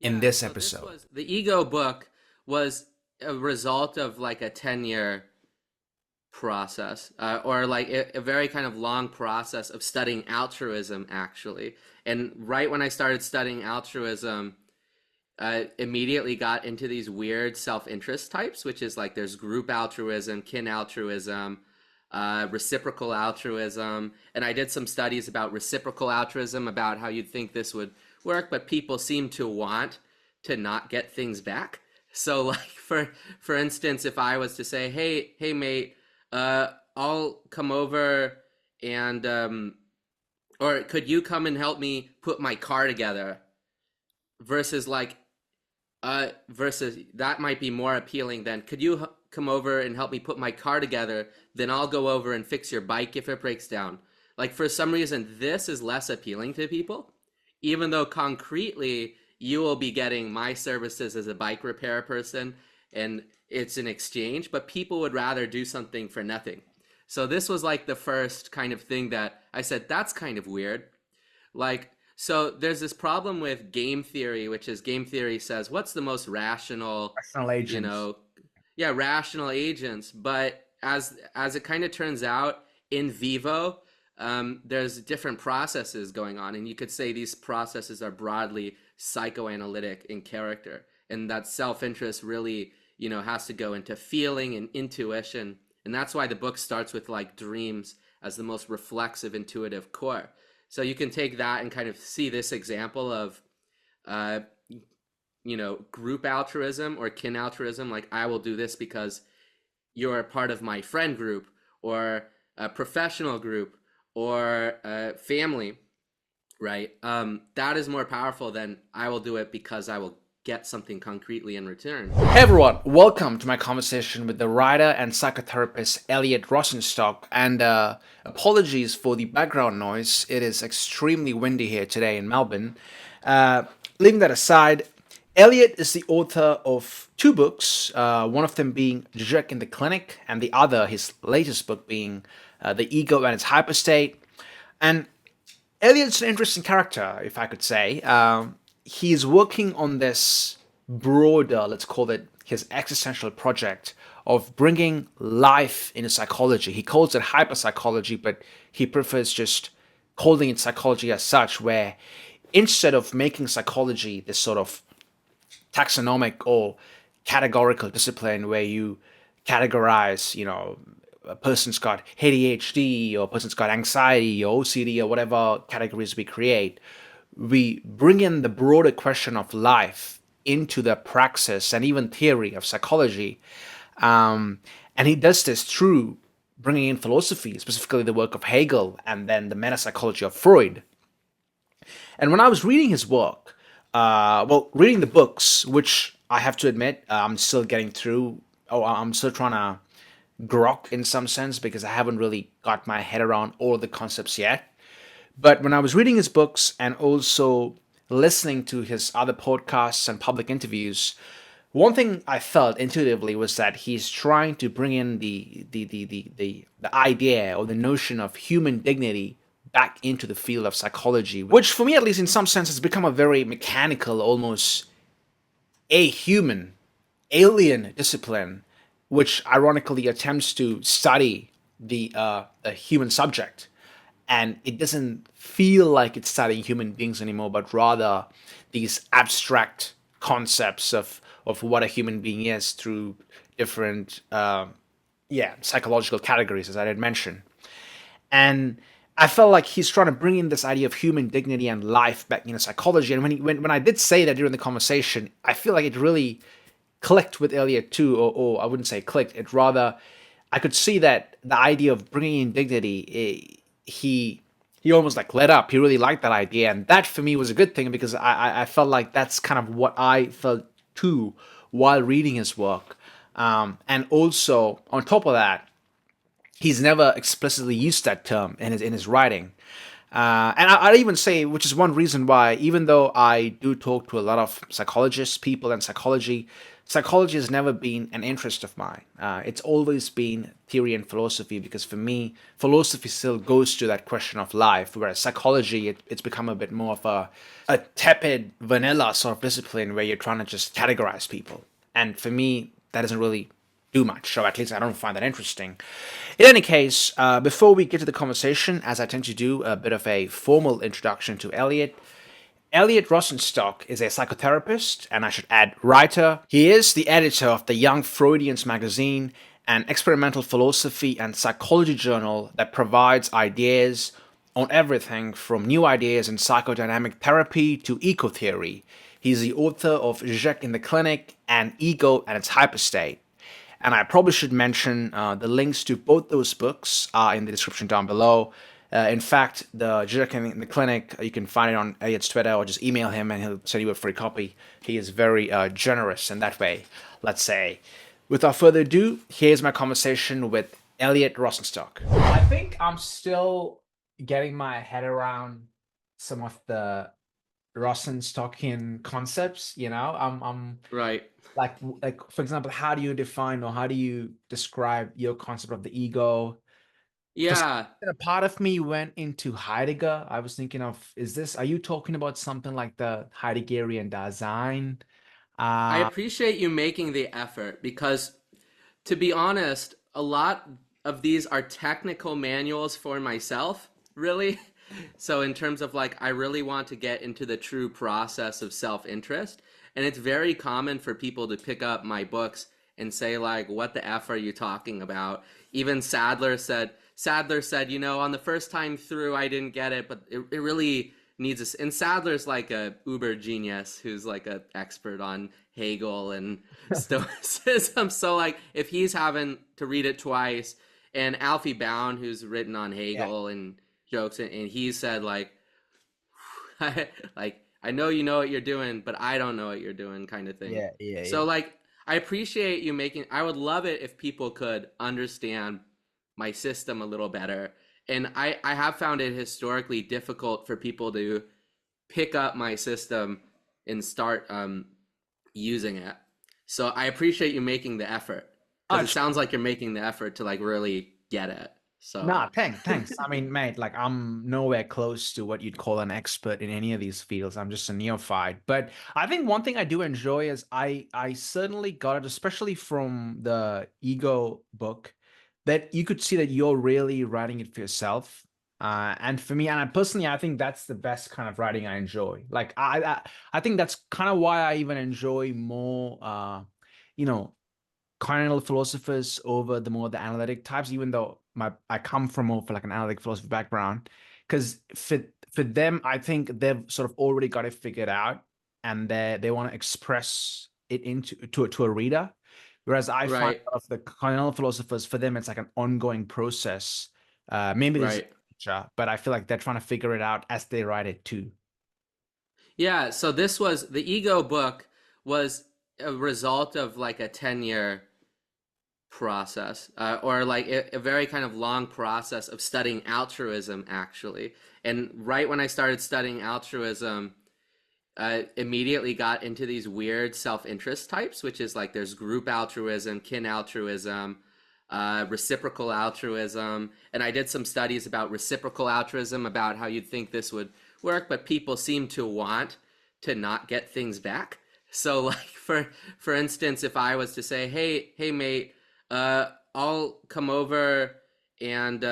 in this episode. The ego book was a result of like a 10-year process, or like a very kind of long process of studying altruism, actually. And right when I started studying altruism, I immediately got into these weird self-interest types, which is like there's group altruism, kin altruism, reciprocal altruism. And I did some studies about reciprocal altruism, about how you'd think this would work, but people seem to want to not get things back. So like for instance, if I was to say, hey mate, I'll come over and or could you come and help me put my car together, versus like versus that might be more appealing than could you come over and help me put my car together, then I'll go over and fix your bike if it breaks down. Like for some reason this is less appealing to people, even though concretely you will be getting my services as a bike repair person and it's an exchange, but people would rather do something for nothing. So this was like the first kind of thing that I said, that's kind of weird. Like, so there's this problem with game theory, which is game theory says, what's the most rational, Rational you agents. know, yeah, rational agents. But as it kind of turns out in vivo, there's different processes going on. And you could say these processes are broadly psychoanalytic in character. And that self-interest really, has to go into feeling and intuition. And that's why the book starts with like dreams as the most reflexive, intuitive core. So you can take that and kind of see this example of, uh, group altruism or kin altruism. Like I will do this because you're a part of my friend group or a professional group or a family, right? That is more powerful than I will do it because I will get something concretely in return. Hey everyone, welcome to my conversation with the writer and psychotherapist Eliot Rosenstock. And apologies for the background noise. It is extremely windy here today in Melbourne. Leaving that aside, Eliot is the author of two books, one of them being Žižek in the Clinic, and the other, his latest book, being The Ego and its Hyperstate. And Eliot's an interesting character, if I could say. He's working on this broader, let's call it his existential project of bringing life into psychology. He calls it hyperpsychology, but he prefers just calling it psychology as such, where instead of making psychology this sort of taxonomic or categorical discipline where you categorize, a person's got ADHD or a person's got anxiety or OCD or whatever categories we create, we bring in the broader question of life into the praxis and even theory of psychology. And he does this through bringing in philosophy, specifically the work of Hegel and then the metapsychology of Freud. And when I was reading his work, reading the books, which I have to admit, I'm still getting through, I'm still trying to grok in some sense because I haven't really got my head around all the concepts yet. But when I was reading his books and also listening to his other podcasts and public interviews, one thing I felt intuitively was that he's trying to bring in the idea or the notion of human dignity back into the field of psychology, which for me, at least in some sense, has become a very mechanical, almost a-human, alien discipline, which ironically attempts to study the human subject. And it doesn't feel like it's studying human beings anymore, but rather these abstract concepts of what a human being is through different, psychological categories, as I had mentioned. And I felt like he's trying to bring in this idea of human dignity and life back into psychology. And when I did say that during the conversation, I feel like it really clicked with Eliot too, or I wouldn't say clicked. It rather, I could see that the idea of bringing in dignity, he almost like lit up. He really liked that idea, and that for me was a good thing because I felt like that's kind of what I felt too while reading his work. And also on top of that, he's never explicitly used that term in his writing. I'd even say, which is one reason why, even though I do talk to a lot of psychologists, people, and psychology has never been an interest of mine. It's always been theory and philosophy because for me, philosophy still goes to that question of life, whereas psychology, it's become a bit more of a tepid, vanilla sort of discipline where you're trying to just categorize people. And for me, that doesn't really do much, so at least I don't find that interesting. In any case, before we get to the conversation, as I tend to do, a bit of a formal introduction to Eliot. Eliot Rosenstock is a psychotherapist, and I should add, writer. He is the editor of the Young Freudians magazine, an experimental philosophy and psychology journal that provides ideas on everything from new ideas in psychodynamic therapy to eco theory. He's the author of Žižek in the Clinic and Ego and its Hyperstate. And I probably should mention the links to both those books are in the description down below. In fact, the Žižekian in the Clinic, you can find it on Eliot's Twitter or just email him and he'll send you a free copy. He is very generous in that way, let's say. Without further ado, here's my conversation with Eliot Rosenstock. I think I'm still getting my head around some of the Rosenstockian concepts, I'm Right. like for example, how do you define or how do you describe your concept of the ego? For some Yeah. reason, a part of me went into Heidegger. I was thinking of, are you talking about something like the Heideggerian Dasein? I Uh, appreciate you making the effort because, to be honest, a lot of these are technical manuals for myself, really. So, in terms of like, I really want to get into the true process of self interest. And it's very common for people to pick up my books and say, like, what the F are you talking about? Even Sadler said, on the first time through, I didn't get it, but it really needs us. And Sadler's like a uber genius who's like an expert on Hegel and Stoicism. So like if he's having to read it twice, and Alfie Bound, who's written on yeah, Hegel and jokes, and he said like, like I know you know what you're doing, but I don't know what you're doing, kind of thing. yeah, yeah, So yeah. like I appreciate you making. I would love it if people could understand my system a little better. And I have found it historically difficult for people to pick up my system and start using it. So I appreciate you making the effort because Oh, it sounds like you're making the effort to like really get it. So nah, thanks. I mean, mate, like I'm nowhere close to what you'd call an expert in any of these fields. I'm just a neophyte. But I think one thing I do enjoy is I certainly got it, especially from the Ego book, that you could see that you're really writing it for yourself. And for me, and I personally, I think that's the best kind of writing I enjoy. Like I think that's kind of why I even enjoy more, you know, continental philosophers over the analytic types, even though I come from more for like an analytic philosophy background, because for them, I think they've sort of already got it figured out, and they want to express it to a reader. Whereas I find right, a lot of the continental philosophers, for them, it's like an ongoing process. Maybe there's right. literature, but I feel like they're trying to figure it out as they write it too. Yeah, so this was the ego book was a result of like a 10-year process or like a very kind of long process of studying altruism actually. And right when I started studying altruism, immediately got into these weird self-interest types, which is like there's group altruism, kin altruism, reciprocal altruism. And I did some studies about reciprocal altruism, about how you'd think this would work, but people seem to want to not get things back. So like for instance, if I was to say, hey mate, I'll come over and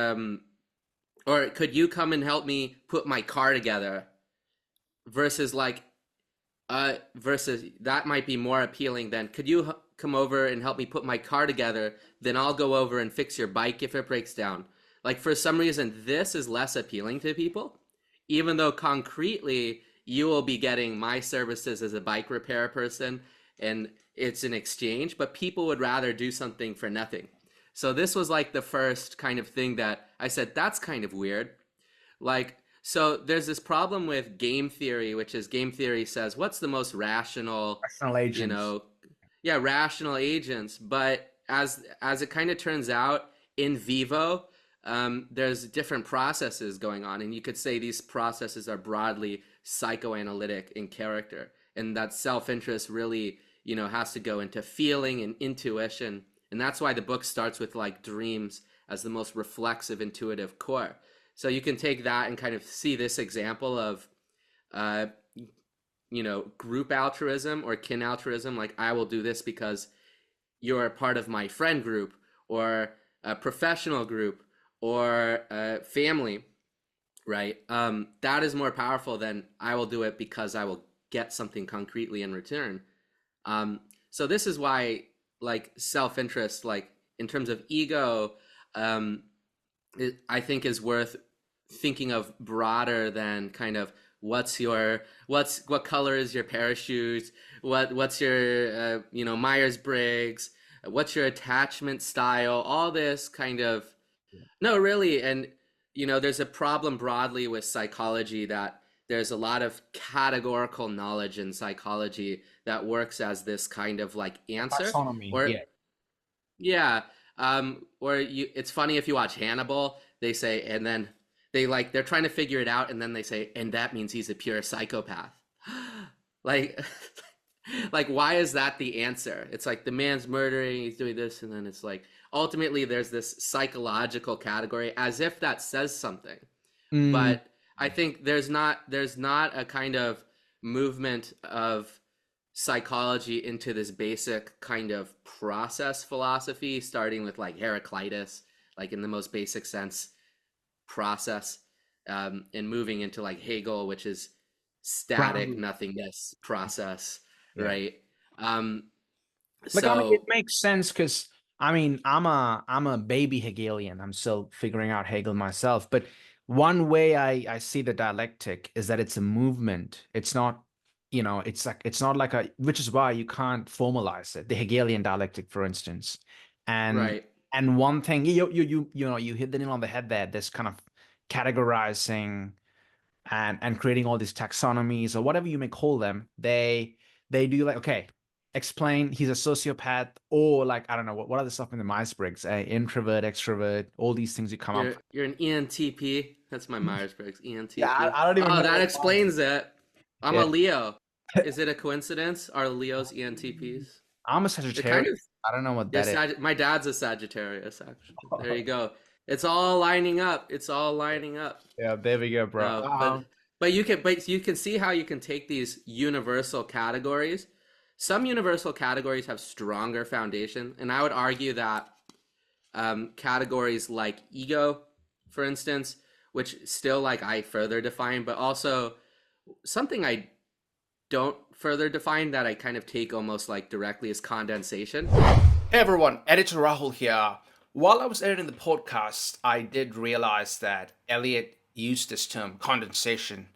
or could you come and help me put my car together? Versus like versus that might be more appealing than could you come over and help me put my car together, then I'll go over and fix your bike if it breaks down. Like for some reason this is less appealing to people, even though concretely you will be getting my services as a bike repair person and it's an exchange, but people would rather do something for nothing. So this was like the first kind of thing that I said that's kind of weird. Like, so there's this problem with game theory, which is game theory says what's the most rational, Rational you agents. know, yeah, rational agents. But as it kind of turns out in vivo, there's different processes going on, and you could say these processes are broadly psychoanalytic in character, and that self-interest really, has to go into feeling and intuition, and that's why the book starts with like dreams as the most reflexive, intuitive core. So you can take that and kind of see this example of, group altruism or kin altruism, like I will do this because you're a part of my friend group or a professional group or a family, right? That is more powerful than I will do it because I will get something concretely in return. So this is why, like, self-interest, like in terms of ego, I think is worth thinking of broader than kind of what color is your parachute, what's your Myers-Briggs, what's your attachment style, all this kind of, no, really. And there's a problem broadly with psychology that there's a lot of categorical knowledge in psychology that works as this kind of like answer. Taxonomy, Or yeah. yeah, it's funny if you watch Hannibal, they say, and then they're trying to figure it out, and then they say, and that means he's a pure psychopath. Like, like, why is that the answer? It's like the man's murdering, he's doing this, and then it's like ultimately there's this psychological category as if that says something. But I think there's not a kind of movement of psychology into this basic kind of process philosophy, starting with like Heraclitus, like in the most basic sense, process, and moving into like Hegel, which is static nothingness process, right? It makes sense because I'm a baby Hegelian. I'm still figuring out Hegel myself. But one way I see the dialectic is that it's a movement. It's not, it's not like which is why you can't formalize it. The Hegelian dialectic, for instance. And right. and one thing you hit the nail on the head there. This kind of categorizing and creating all these taxonomies or whatever you may call them. They do like, okay, explain he's a sociopath, or like, I don't know, what are the stuff in the Myers-Briggs, introvert, extrovert, all these things you come up. You're an ENTP. That's my Myers-Briggs, ENTP. Yeah, I don't even know that explains it. I'm Yeah. a Leo. Is it a coincidence? Are Leos ENTPs? I'm a Sagittarius. I don't know what that is. My dad's a Sagittarius, actually. There you go. It's all lining up. It's all lining up. Yeah, there we go, bro. No, but you can see how you can take these universal categories. Some universal categories have stronger foundation, and I would argue that categories like ego, for instance, which still like I further define, but also something I don't further define that I kind of take almost like directly is condensation. Hey everyone, editor Rahul here. While I was editing the podcast, I did realize that Eliot used this term condensation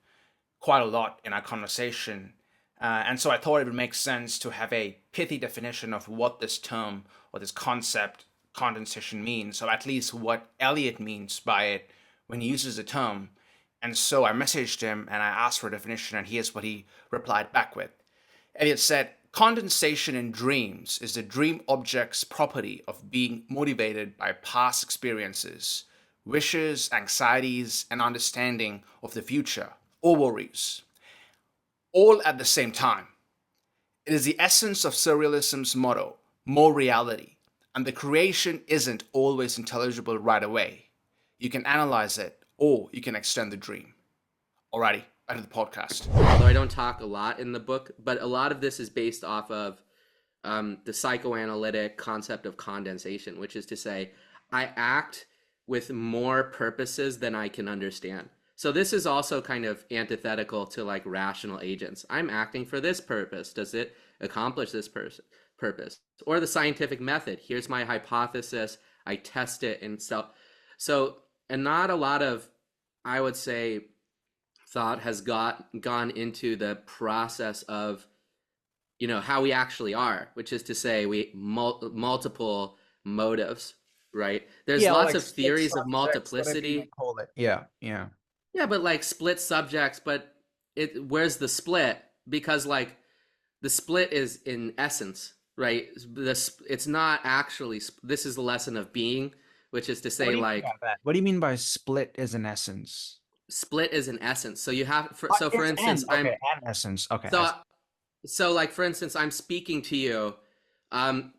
quite a lot in our conversation. And so I thought it would make sense to have a pithy definition of what this term or this concept condensation means, or at least what Eliot means by it when he uses the term. And so I messaged him and I asked for a definition, and here's what he replied back with. Eliot said, condensation in dreams is the dream object's property of being motivated by past experiences, wishes, anxieties, and understanding of the future, or worries, all at the same time. It is the essence of surrealism's motto, more reality, and the creation isn't always intelligible right away. You can analyze it, or you can extend the dream. Alrighty, back to the podcast. Although I don't talk a lot in the book, but a lot of this is based off of the psychoanalytic concept of condensation, which is to say, I act with more purposes than I can understand. So this is also kind of antithetical to like rational agents. I'm acting for this purpose. Does it accomplish this purpose? Or the scientific method. Here's my hypothesis. I test it and and not a lot of, I would say, thought has gone into the process of, how we actually are, which is to say we multiple motives, right? There's lots of theories of multiplicity. Call it. Yeah. Yeah, but like split subjects, but where's the split? Because like the split is in essence, right? It's not actually, this is the lesson of being, which is to What do say you mean by like that? What do you mean by split is an essence? split is an essence. So you have so for It's instance, an. Okay, an essence. Okay, so so like for instance, I'm speaking to you.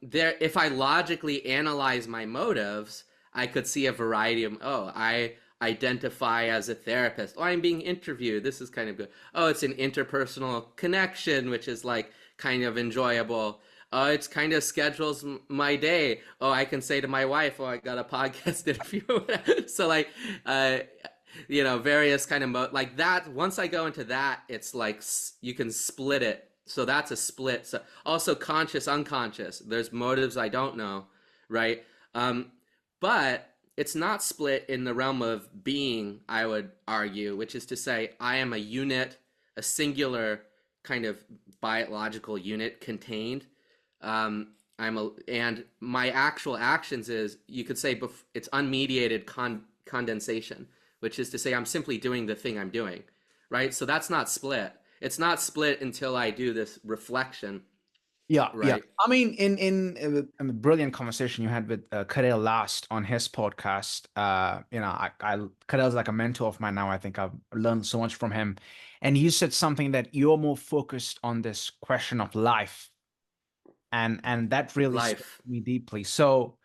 There, if I logically analyze my motives, I could see a variety of, oh, I identify as a therapist. Oh, I'm being interviewed. This is kind of good. Oh, it's an interpersonal connection, which is like kind of enjoyable. Oh, it's kind of schedules my day. Oh, I can say to my wife, oh, I got a podcast interview. So like, uh, various kind of like that. Once I go into that, it's like you can split it. So that's a split. So also conscious, unconscious. There's motives I don't know, right? Um, but it's not split in the realm of being, I would argue, which is to say, I am a unit, a singular kind of biological unit contained. And my actual actions is, you could say, it's unmediated condensation, which is to say, I'm simply doing the thing I'm doing, right? So that's not split. It's not split until I do this reflection, Yeah, yeah. right? I mean, in a brilliant conversation you had with Karel last on his podcast. Karel's like a mentor of mine now. I think I've learned so much from him, and you said something that you're more focused on this question of life, and that really struck Life, me deeply. So,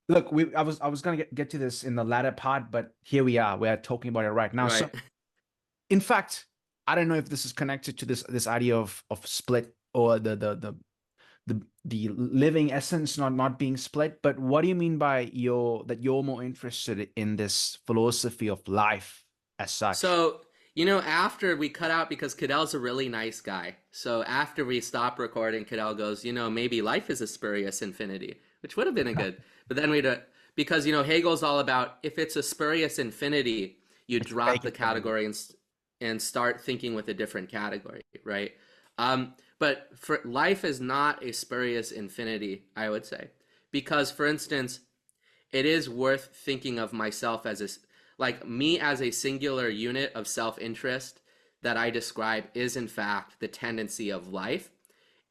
look, I was gonna get to this in the latter part, but here we are. We're talking about it right now. So, right? in fact, I don't know if this is connected to this idea of split or the living essence not being split. But what do you mean by you're more interested in this philosophy of life as such? So, after we cut out, because Cadell's a really nice guy. So after we stop recording, Cadell goes, maybe life is a spurious infinity, which would have been a good. But then because, Hegel's all about, if it's a spurious infinity, you It's drop fake the infinity. category and start thinking with a different category, right? But for life is not a spurious infinity, I would say. Because, for instance, it is worth thinking of myself as like me as a singular unit of self-interest that I describe is in fact the tendency of life.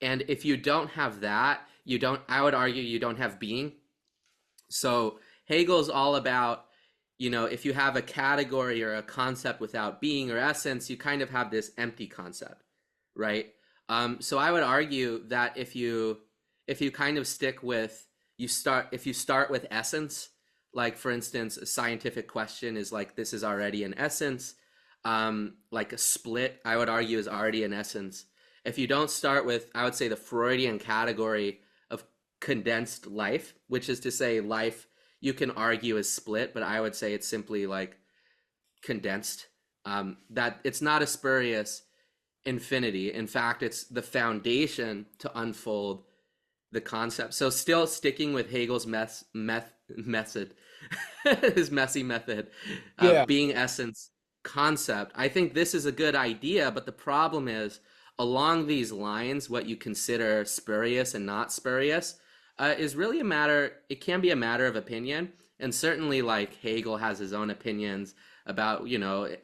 And if you don't have that, I would argue you don't have being. So Hegel's all about, if you have a category or a concept without being or essence, you kind of have this empty concept, right? So I would argue that if you kind of stick with if you start with essence, like for instance, a scientific question is like, this is already an essence. Like a split, I would argue, is already an essence. If you don't start with, I would say, the Freudian category of condensed life, which is to say life you can argue is split, but I would say it's simply like condensed. That it's not a spurious infinity. In fact, it's the foundation to unfold the concept. So still sticking with Hegel's method, his messy method Yeah. of being essence concept. I think this is a good idea, but the problem is, along these lines, what you consider spurious and not spurious is really it can be a matter of opinion. And certainly like Hegel has his own opinions about,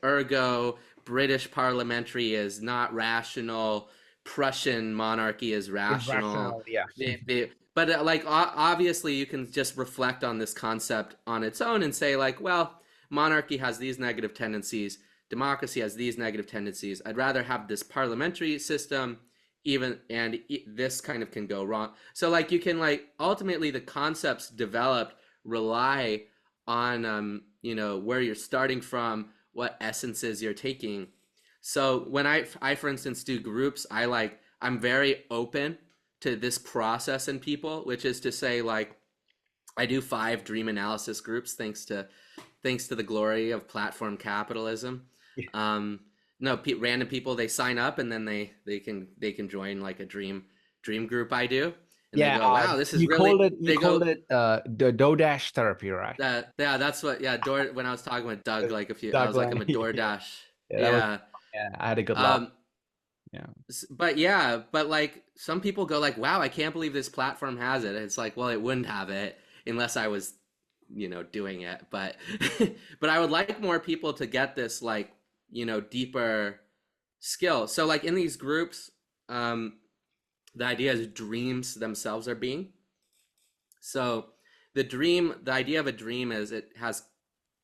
ergo British parliamentary is not rational, Prussian monarchy is Is rational. rational, yeah. But like obviously you can just reflect on this concept on its own and say like, well, monarchy has these negative tendencies, democracy has these negative tendencies. I'd rather have this parliamentary system, and this kind of can go wrong. So like you can like ultimately the concepts developed rely on where you're starting from, what essences you're taking. So when I for instance do groups, I'm very open to this process in people, which is to say like I do 5 dream analysis groups thanks to the glory of platform capitalism. Yeah. No, random people, they sign up and then they can join like a dream group I do, and they Yeah, go, wow, this is you really, called it they go, the DoorDash therapy, right? yeah, that's what, yeah, when I was talking with Doug, like I was like, Douglas. I'm a DoorDash. Yeah, that was Yeah. yeah, I had a good laugh. Um, Yeah. but yeah, but like some people go like, wow, I can't believe this platform has it. It's like, well, it wouldn't have it unless I was, doing it. But but I would like more people to get this like, deeper skill. So like in these groups, the idea is dreams themselves are being. So the idea of a dream is it has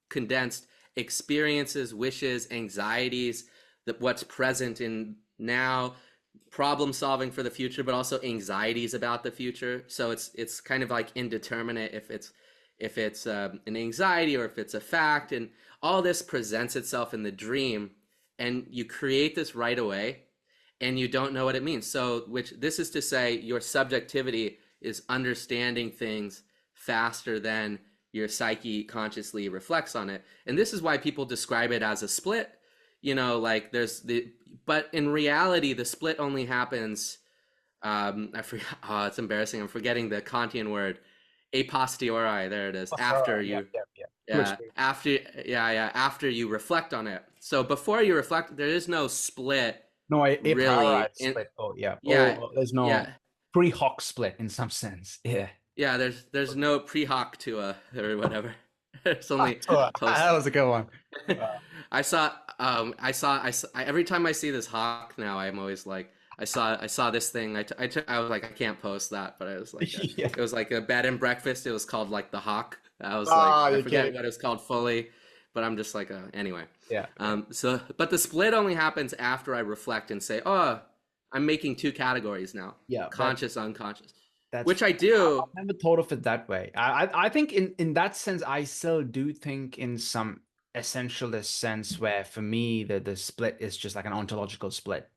condensed experiences, wishes, anxieties, that what's present in now, problem solving for the future, but also anxieties about the future. So it's kind of like indeterminate if it's an anxiety or if it's a fact, and all this presents itself in the dream, and you create this right away, and you don't know what it means. So, which this is to say, your subjectivity is understanding things faster than your psyche consciously reflects on it, and this is why people describe it as a split. Like but in reality, the split only happens. I forget. Oh, it's embarrassing. I'm forgetting the Kantian word. A posteriori. There it is. After you, after you reflect on it. So before you reflect, there is no split. No, a really. split. Oh, yeah. Yeah. Oh, there's no pre-hoc split in some sense. Yeah. Yeah. There's no pre-hoc to or whatever. It's only post. That was a good one. I saw every time I see this hawk now, I'm always like, I saw this thing. I was like, I can't post that, but I was like, it was like a bed and breakfast. It was called like the Hawk. I was like, I forget what it was called fully, but I'm just like, anyway. Yeah. But the split only happens after I reflect and say, oh, I'm making two categories now. Yeah. Conscious, unconscious. Which I do. I've never thought of it that way. I think in that sense, I still do think in some essentialist sense where for me the split is just like an ontological split.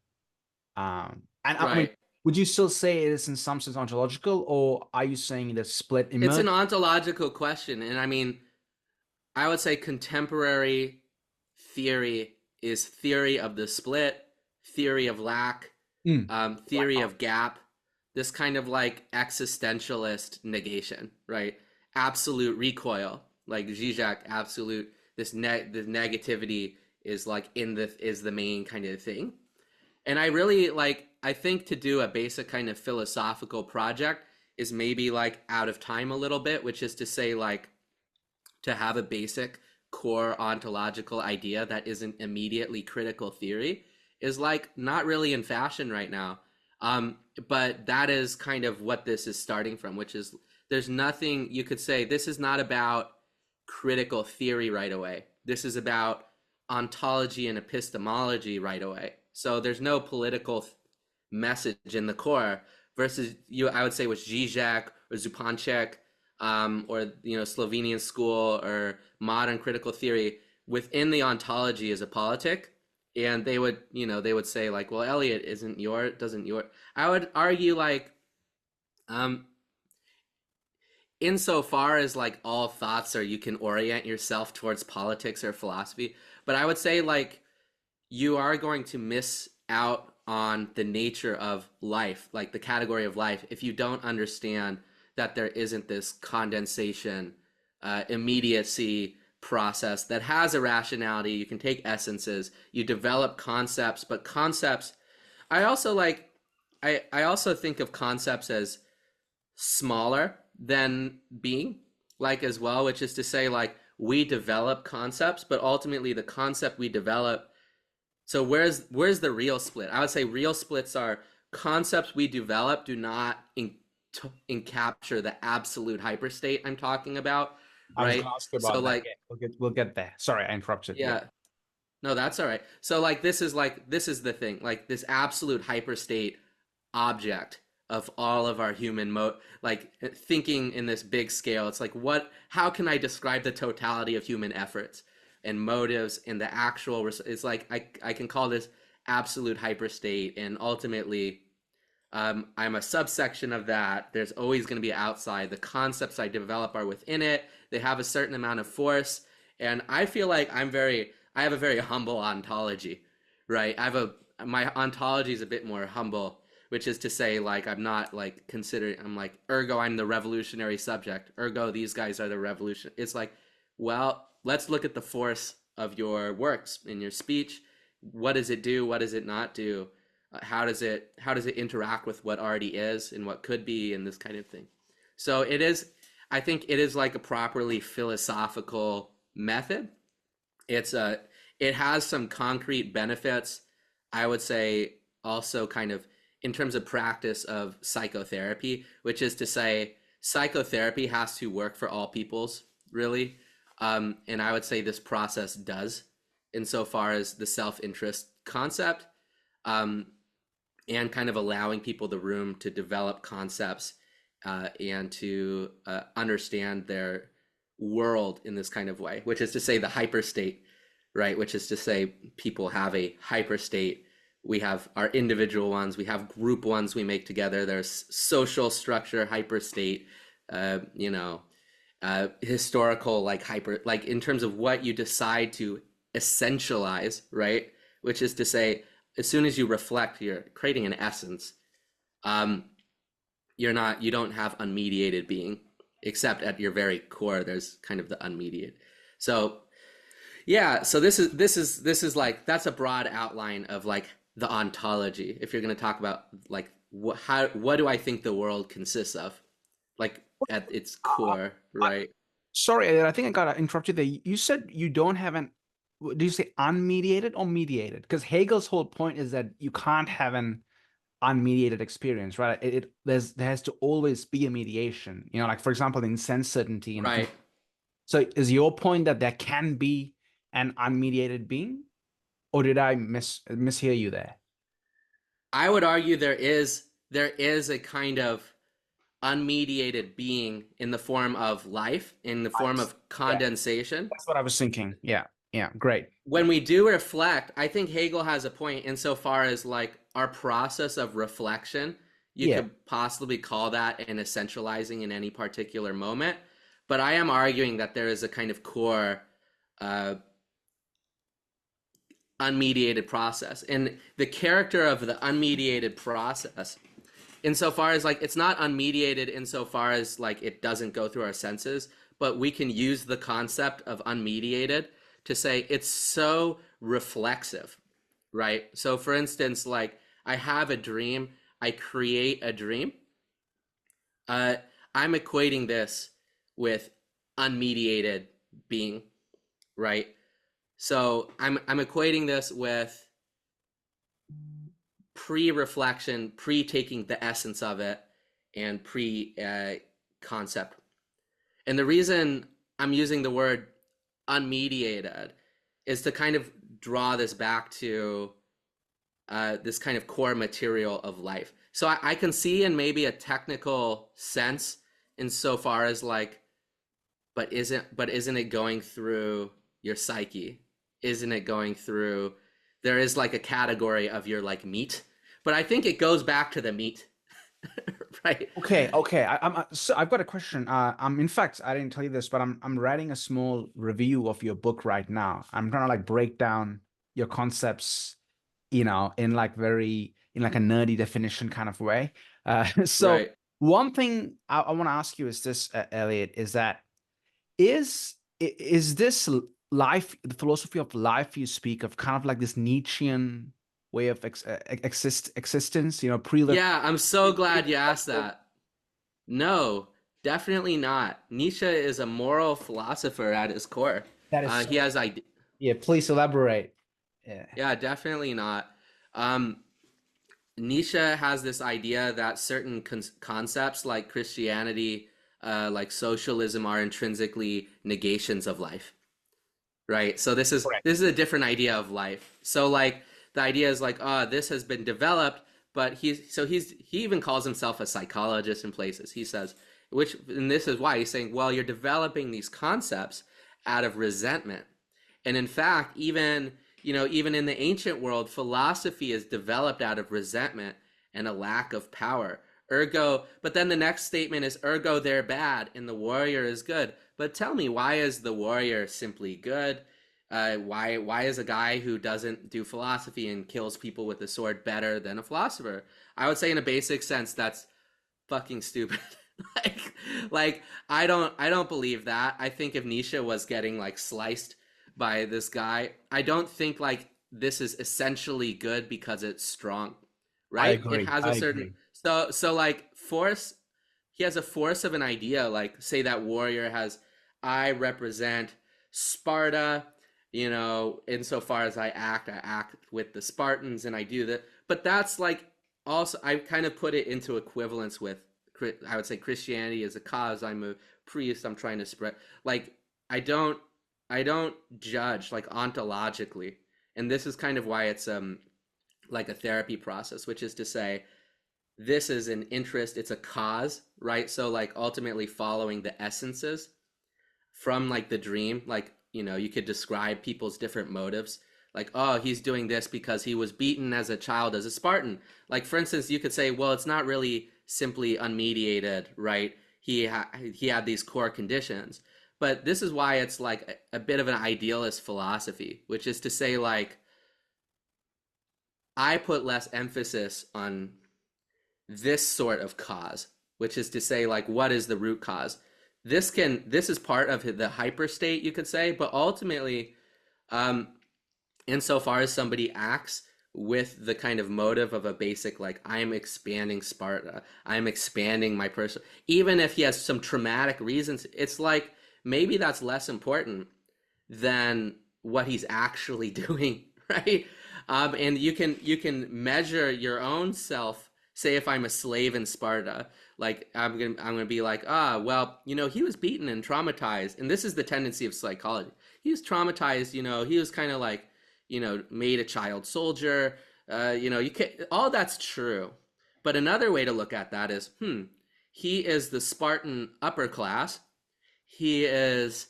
And I mean, would you still say it is in some sense ontological, or are you saying the split It's an ontological question, and I mean, I would say contemporary theory is theory of the split, theory of lack, theory of gap, this kind of like existentialist negation, right? Absolute recoil, like Žižek, absolute, this the negativity is like is the main kind of thing. And I really I think to do a basic kind of philosophical project is maybe like out of time a little bit, which is to say like to have a basic core ontological idea that isn't immediately critical theory is like not really in fashion right now. But that is kind of what this is starting from, which is there's nothing you could say, this is not about critical theory right away. This is about ontology and epistemology right away. So there's no political message in the core versus I would say with Žižek or Zupančič, or Slovenian school or modern critical theory. Within the ontology is a politic, and they would say like, well, Eliot I would argue like, insofar as like all thoughts you can orient yourself towards politics or philosophy, but I would say like you are going to miss out on the nature of life, like the category of life, if you don't understand that there isn't this condensation, immediacy process that has a rationality. You can take essences, you develop concepts, but concepts, I also think of concepts as smaller than being, like, as well, which is to say like we develop concepts, but ultimately the concept we develop. So where's the real split? I would say real splits are concepts we develop do not capture the absolute hyperstate I'm talking about, right? So like we'll get there. Sorry, I interrupted. Yeah. No, that's all right. So like this is the thing, like this absolute hyperstate object of all of our human thinking in this big scale. It's like how can I describe the totality of human efforts and motives and the actual, it's like I can call this absolute hyperstate, and ultimately I'm a subsection of that. There's always going to be outside. The concepts I develop are within it. They have a certain amount of force, and I feel like I have a very humble ontology, right? My ontology is a bit more humble, which is to say like I'm not like considering, I'm like, ergo I'm the revolutionary subject, ergo these guys are the revolution. It's like, well, let's look at the force of your works in your speech. What does it do? What does it not do? How does it interact with what already is and what could be, and this kind of thing. So I think it is like a properly philosophical method. It has some concrete benefits, I would say, also kind of in terms of practice of psychotherapy, which is to say psychotherapy has to work for all peoples, really. And I would say this process does, insofar as the self-interest concept, um, and kind of allowing people the room to develop concepts and to understand their world in this kind of way, which is to say the hyperstate, right? Which is to say people have a hyperstate. We have our individual ones, we have group ones we make together. There's social structure, hyperstate, historical, like in terms of what you decide to essentialize, right? Which is to say, as soon as you reflect, you're creating an essence. You don't have unmediated being, except at your very core, there's kind of the unmediated. So yeah, so this is like, that's a broad outline of like the ontology. If you're going to talk about like what do I think the world consists of, like at its core, right? Sorry, I think I got interrupted there. You said you don't have an, do you say unmediated or mediated? Because Hegel's whole point is that you can't have an unmediated experience, right? There has to always be a mediation. Like for example, in sense certainty. Right. So is your point that there can be an unmediated being, or did I mishear you there? I would argue there is a kind of unmediated being in the form of life, in the form of condensation. That's what I was thinking. Yeah, great. When we do reflect, I think Hegel has a point insofar as like our process of reflection, you could possibly call that an essentializing in any particular moment. But I am arguing that there is a kind of core unmediated process. And the character of the unmediated process, insofar as like it's not unmediated insofar as like it doesn't go through our senses, but we can use the concept of unmediated to say it's so reflexive, right? So for instance, like I have a dream, I create a dream. I'm equating this with unmediated being, right? So I'm equating this with pre-reflection, pre-taking the essence of it, and pre-concept. And the reason I'm using the word unmediated is to kind of draw this back to this kind of core material of life. So I can see in maybe a technical sense insofar as like, but isn't it going through your psyche? Isn't it going through, there is like a category of your like meat, but I think it goes back to the meat, right? Okay. So I've got a question. In fact, I didn't tell you this, but I'm writing a small review of your book right now. I'm trying to like break down your concepts, in like a nerdy definition kind of way. So Right. one thing I want to ask you is this, Eliot, is that is this life, the philosophy of life you speak of, kind of like this Nietzschean way of existence, Yeah, I'm so glad you asked that. No, definitely not. Nietzsche is a moral philosopher at his core. That is He has yeah, please elaborate. Yeah, definitely not. Nietzsche has this idea that certain concepts like Christianity, like socialism, are intrinsically negations of life, right? So this is a different idea of life. So like the idea is like, oh, this has been developed, but he even calls himself a psychologist in places. He says, and this is why he's saying, well, you're developing these concepts out of resentment. And in fact, even in the ancient world, philosophy is developed out of resentment and a lack of power. Ergo, but then the next statement is, ergo, they're bad and the warrior is good. But tell me, why is the warrior simply good? Why is a guy who doesn't do philosophy and kills people with a sword better than a philosopher? I would say in a basic sense, that's fucking stupid. like I don't believe that. I think if Nietzsche was getting like sliced by this guy, I don't think like this is essentially good because it's strong, right? I agree. It has a certain so like force. He has a force of an idea, like say that warrior has, I represent Sparta, insofar as I act with the Spartans and I do that. But that's like, also I kind of put it into equivalence with I would say Christianity is a cause. I'm a priest. I'm trying to spread. Like I don't judge like ontologically, and this is kind of why it's like a therapy process, which is to say this is an interest, it's a cause, right? So like ultimately following the essences from like the dream, like you could describe people's different motives, like, oh, he's doing this because he was beaten as a child as a Spartan. Like for instance, you could say, well, it's not really simply unmediated, right? He had these core conditions. But this is why it's like a bit of an idealist philosophy, which is to say, like, I put less emphasis on this sort of cause, which is to say, like, what is the root cause? This is part of the hyperstate, you could say, but ultimately, insofar as somebody acts with the kind of motive of a basic, like, I'm expanding Sparta, I'm expanding my person, even if he has some traumatic reasons, it's like maybe that's less important than what he's actually doing, right? And you can measure your own self. Say if I'm a slave in Sparta, like I'm gonna be like, well, he was beaten and traumatized, and this is the tendency of psychology. He was traumatized, he was kind of like, made a child soldier. You can all that's true, but another way to look at that is, he is the Spartan upper class. He is,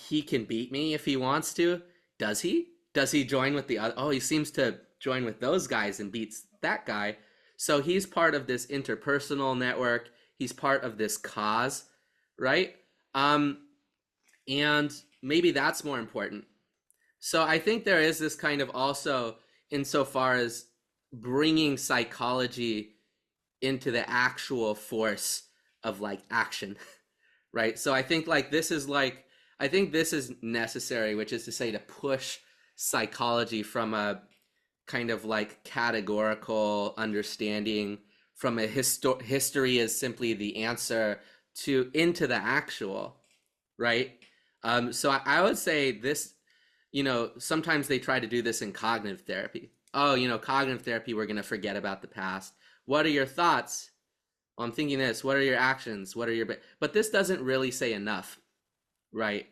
he can beat me if he wants to. Does he? Does he join with the other? Oh, he seems to join with those guys and beats that guy. So he's part of this interpersonal network. He's part of this cause, right? And maybe that's more important. So I think there is this kind of also, insofar as bringing psychology into the actual force of like action, right? So I think like this is necessary, which is to say to push psychology from a kind of like categorical understanding, from a history is simply the answer, to into the actual, right? So I would say this, sometimes they try to do this in cognitive therapy. Oh, cognitive therapy, we're going to forget about the past. What are your thoughts? Oh, I'm thinking this. What are your actions? But this doesn't really say enough, right?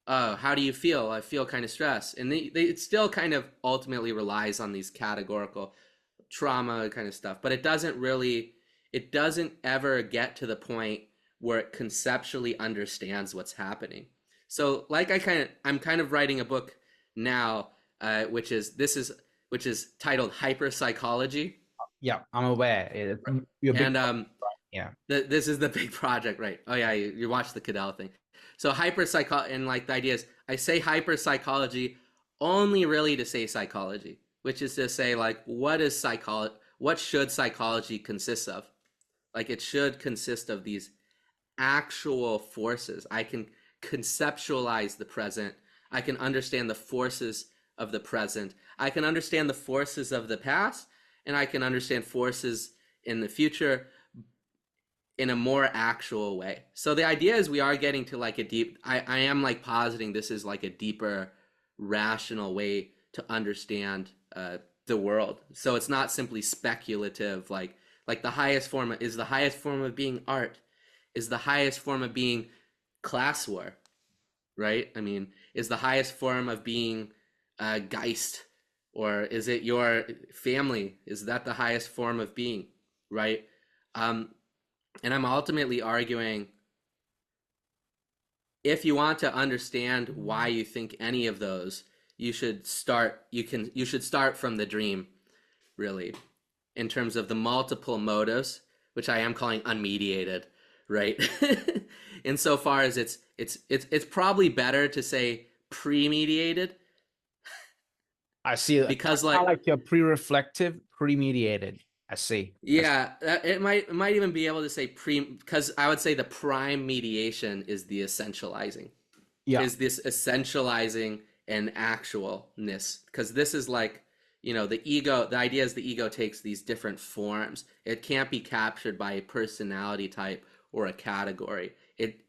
Oh, how do you feel? I feel kind of stressed. And it still kind of ultimately relies on these categorical trauma kind of stuff, but it doesn't ever get to the point where it conceptually understands what's happening. So like I'm kind of writing a book now, which is titled Hyperpsychology. Yeah, I'm aware. And yeah. This is the big project, right? Oh yeah, you watched the Cadell thing. So hyperpsychology, and like the idea is, I say hyperpsychology only really to say psychology, which is to say like, what should psychology consist of? Like it should consist of these actual forces. I can conceptualize the present. I can understand the forces of the present. I can understand the forces of the past, and I can understand forces in the future in a more actual way. So the idea is we are getting to like I am like positing this is like a deeper rational way to understand the world. So it's not simply speculative, like the highest form of being art, is the highest form of being class war, right? I mean, is the highest form of being Geist, or is it your family? Is that the highest form of being, right? And I'm ultimately arguing, if you want to understand why you think any of those, you should start from the dream, really, in terms of the multiple motives, which I am calling unmediated, right? Insofar as it's probably better to say pre-mediated. I see. Because I like your pre-reflective, pre-mediated. I see. Yeah, it might even be able to say because I would say the prime mediation is the essentializing. Yeah. Is this essentializing and actualness? Because this is like, the ego, the idea is the ego takes these different forms. It can't be captured by a personality type or a category. It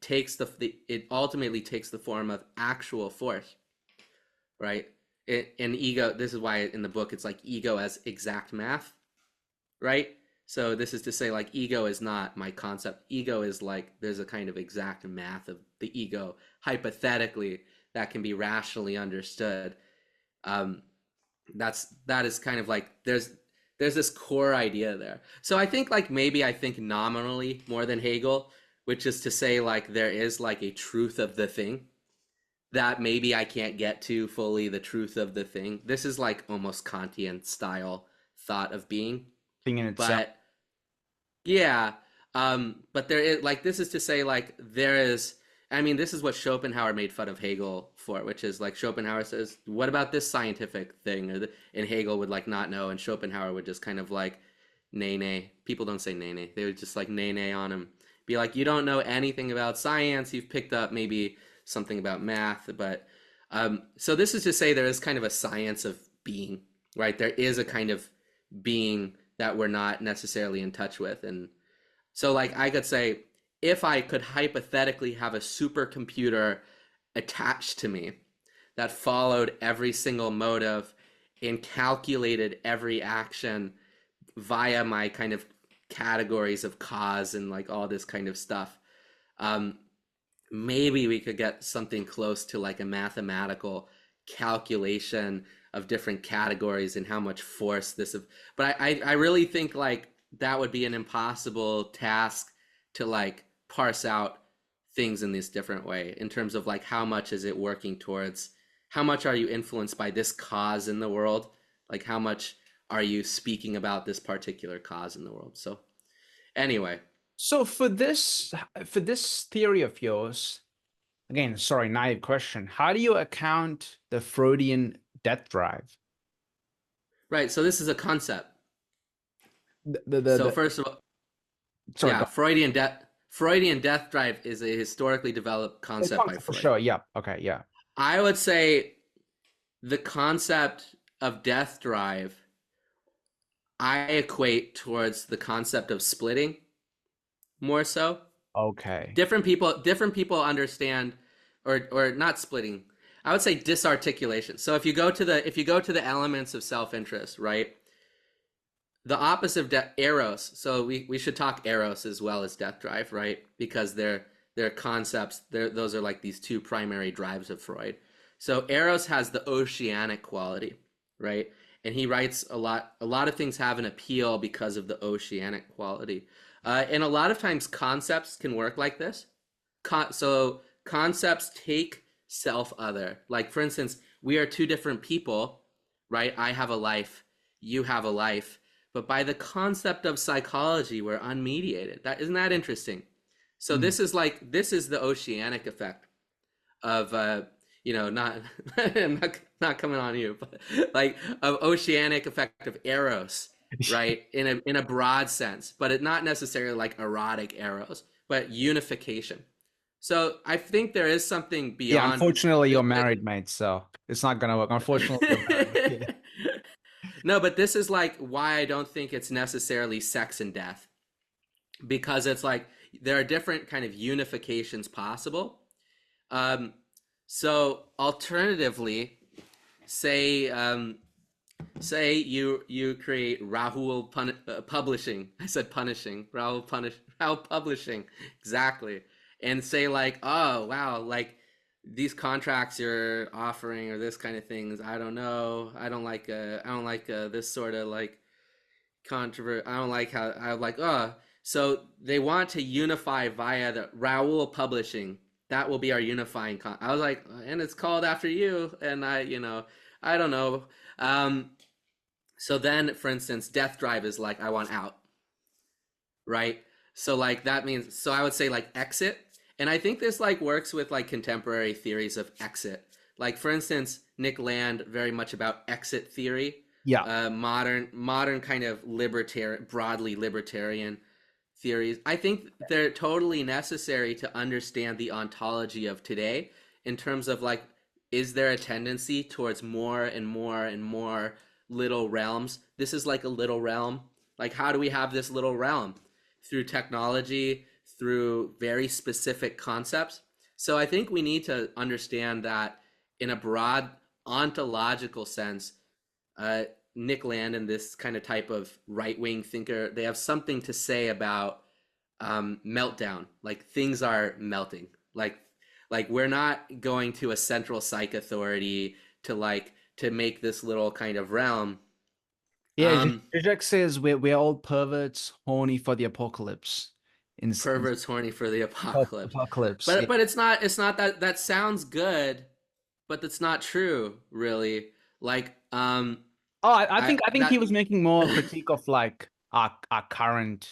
ultimately takes the form of actual force, right? And ego, this is why in the book it's like ego as exact math, right? So this is to say, like, ego is not my concept. Ego is like, there's a kind of exact math of the ego, hypothetically, that can be rationally understood. That is kind of like, there's this core idea there. So I think like maybe I think nominally more than Hegel, which is to say like there is like a truth of the thing that maybe I can't get to fully, the truth of the thing. This is like almost Kantian style thought of being. Thing in itself. But yeah, but there is like, this is to say like there is, I mean, this is what Schopenhauer made fun of Hegel for, which is like Schopenhauer says, what about this scientific thing? And Hegel would like not know, and Schopenhauer would just kind of like nay. People don't say nay. They would just like nay on him. Be like, you don't know anything about science. You've picked up maybe something about math. But so this is to say there is kind of a science of being, right? There is a kind of being that we're not necessarily in touch with. And so like I could say, if I could hypothetically have a supercomputer attached to me that followed every single motive and calculated every action via my kind of categories of cause and like all this kind of stuff, maybe we could get something close to like a mathematical calculation of different categories and how much force this, but I really think like that would be an impossible task to like parse out things in this different way in terms of like how much is it working towards, how much are you influenced by this cause in the world, like how much are you speaking about this particular cause in the world. So anyway, So for this theory of yours, again, sorry, naive question, how do you account the Freudian death drive? right, so this is a concept. First of all, sorry, yeah, Freudian death drive is a historically developed concept by Freud. For sure, yeah, okay, yeah. I would say the concept of death drive, I equate towards the concept of splitting more so. Okay. Different people understand, or not splitting. I would say disarticulation. So if you go to the elements of self-interest, right? The opposite of eros. So we should talk eros as well as death drive, right? Because they're concepts. Those are like these two primary drives of Freud. So eros has the oceanic quality, right? And he writes a lot of things have an appeal because of the oceanic quality. And a lot of times concepts can work like this. So concepts take self-other. Like for instance, we are two different people, right? I have a life, you have a life. But by the concept of psychology, we're unmediated. Isn't that interesting? So this is the oceanic effect of not I'm not coming on you, but like of oceanic effect of eros, right? In a broad sense, but it not necessarily like erotic eros, but unification. So I think there is something beyond. Yeah, unfortunately, you're married, mate, so it's not gonna work. Unfortunately, you're married. No, but this is like why I don't think it's necessarily sex and death, because it's like there are different kind of unifications possible. So alternatively, say you create Rahul Publishing. I said punishing. Rahul Publishing, exactly. And say like, oh wow, like these contracts you're offering or this kind of things, I don't know. I don't like this sort of like controversy. I don't like how I like so they want to unify via the Rahul Publishing. That will be our unifying I was like, and it's called after you, and I don't know. So then for instance, death drive is like I want out. Right? So like that means, so I would say like exit. And I think this like works with like contemporary theories of exit. Like for instance, Nick Land, very much about exit theory. Yeah. Modern kind of broadly libertarian theories. I think they're totally necessary to understand the ontology of today in terms of like, is there a tendency towards more and more and more little realms? This is like a little realm. Like how do we have this little realm? Through technology, through very specific concepts. So I think we need to understand that in a broad ontological sense, Nick Land and this kind of type of right-wing thinker, they have something to say about meltdown. Like things are melting. Like we're not going to a central psych authority to make this little kind of realm. Yeah, Žižek says we're all perverts horny for the apocalypse. Perverts horny for the apocalypse. Apocalypse. But it's not that sounds good, but that's not true, really. Like I think he was making more critique of like our current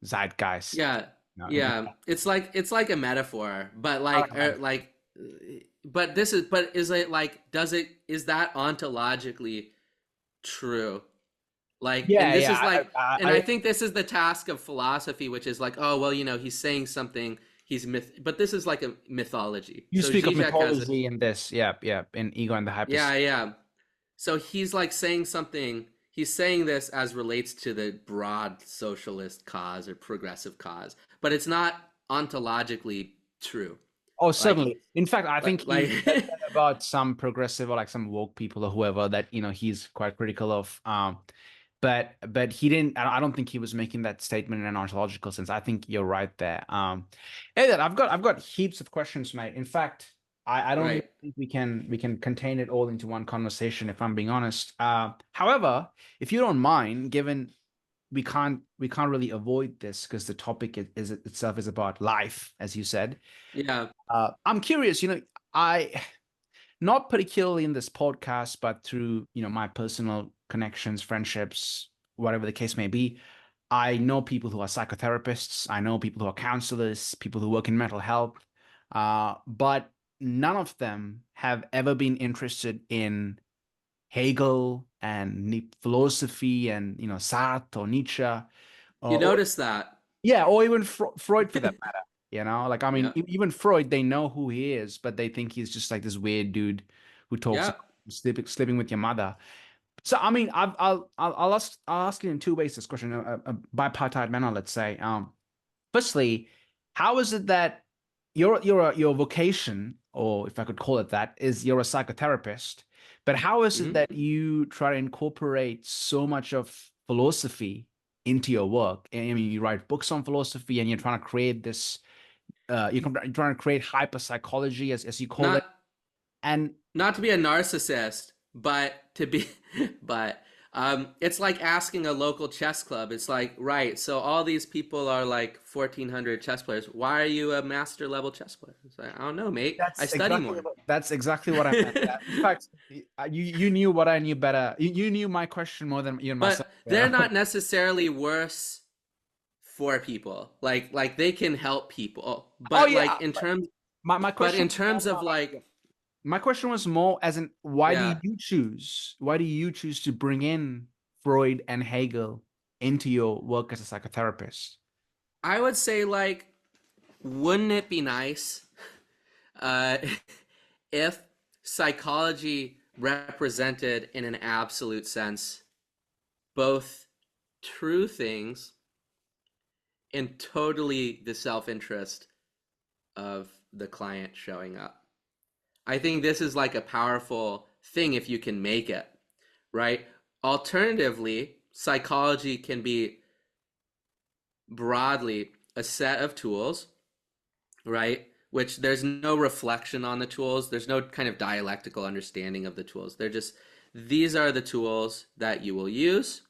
zeitgeist. Yeah, No, yeah. It's like a metaphor, but but is it like is that ontologically true? Like, Yeah, and this yeah. is like, I, I think this is the task of philosophy, which is like, oh well, he's saying something, but this is like a mythology. You So speak of Žižek has mythology in this, yeah, in Ego and the Hyperstate. yeah. So he's like saying something. He's saying this as relates to the broad socialist cause or progressive cause, but it's not ontologically true. Oh, certainly. In fact, I think like he said that about some progressive or like some woke people or whoever that he's quite critical of. But he didn't. I don't think he was making that statement in an ontological sense. I think you're right there. Elliot, I've got heaps of questions, mate. In fact, I don't Right. think we can contain it all into one conversation, if I'm being honest. However, if you don't mind, given we can't really avoid this because the topic itself is about life, as you said. Yeah. I'm curious, I not particularly in this podcast, but through my personal connections, friendships, whatever the case may be, I know people who are psychotherapists, I know people who are counselors, people who work in mental health, but none of them have ever been interested in Hegel and philosophy and Sartre or Nietzsche. You notice that? Yeah, or even Freud for that matter. Like, I mean, Yeah. even Freud, they know who he is, but they think he's just like this weird dude who talks Yeah. sleeping with your mother. So, I mean, I'll ask you in two ways this question, a bipartite manner, let's say. Firstly, how is it that your vocation, or if I could call it that, is you're a psychotherapist, but how is it that you try to incorporate so much of philosophy into your work? I mean, you write books on philosophy, and you're trying to create this. You're trying to create hyperpsychology, as you call it, and not to be a narcissist, but to be, but it's like asking a local chess club. It's like, right, so all these people are like 1,400 chess players. Why are you a master level chess player? It's like, I don't know, mate. I study more. That's exactly what I meant. In fact, you knew what I knew better. You knew my question more than you myself. But they're not necessarily worse for people. Like they can help people, but like in terms, my question. But in terms of like. My question was more as in why do you choose to bring in Freud and Hegel into your work as a psychotherapist? I would say, like, wouldn't it be nice if psychology represented in an absolute sense both true things and totally the self-interest of the client showing up? I think this is like a powerful thing if you can make it, right? Alternatively, psychology can be broadly a set of tools, right? Which there's no reflection on the tools. There's no kind of dialectical understanding of the tools. They're just, these are the tools that you will use.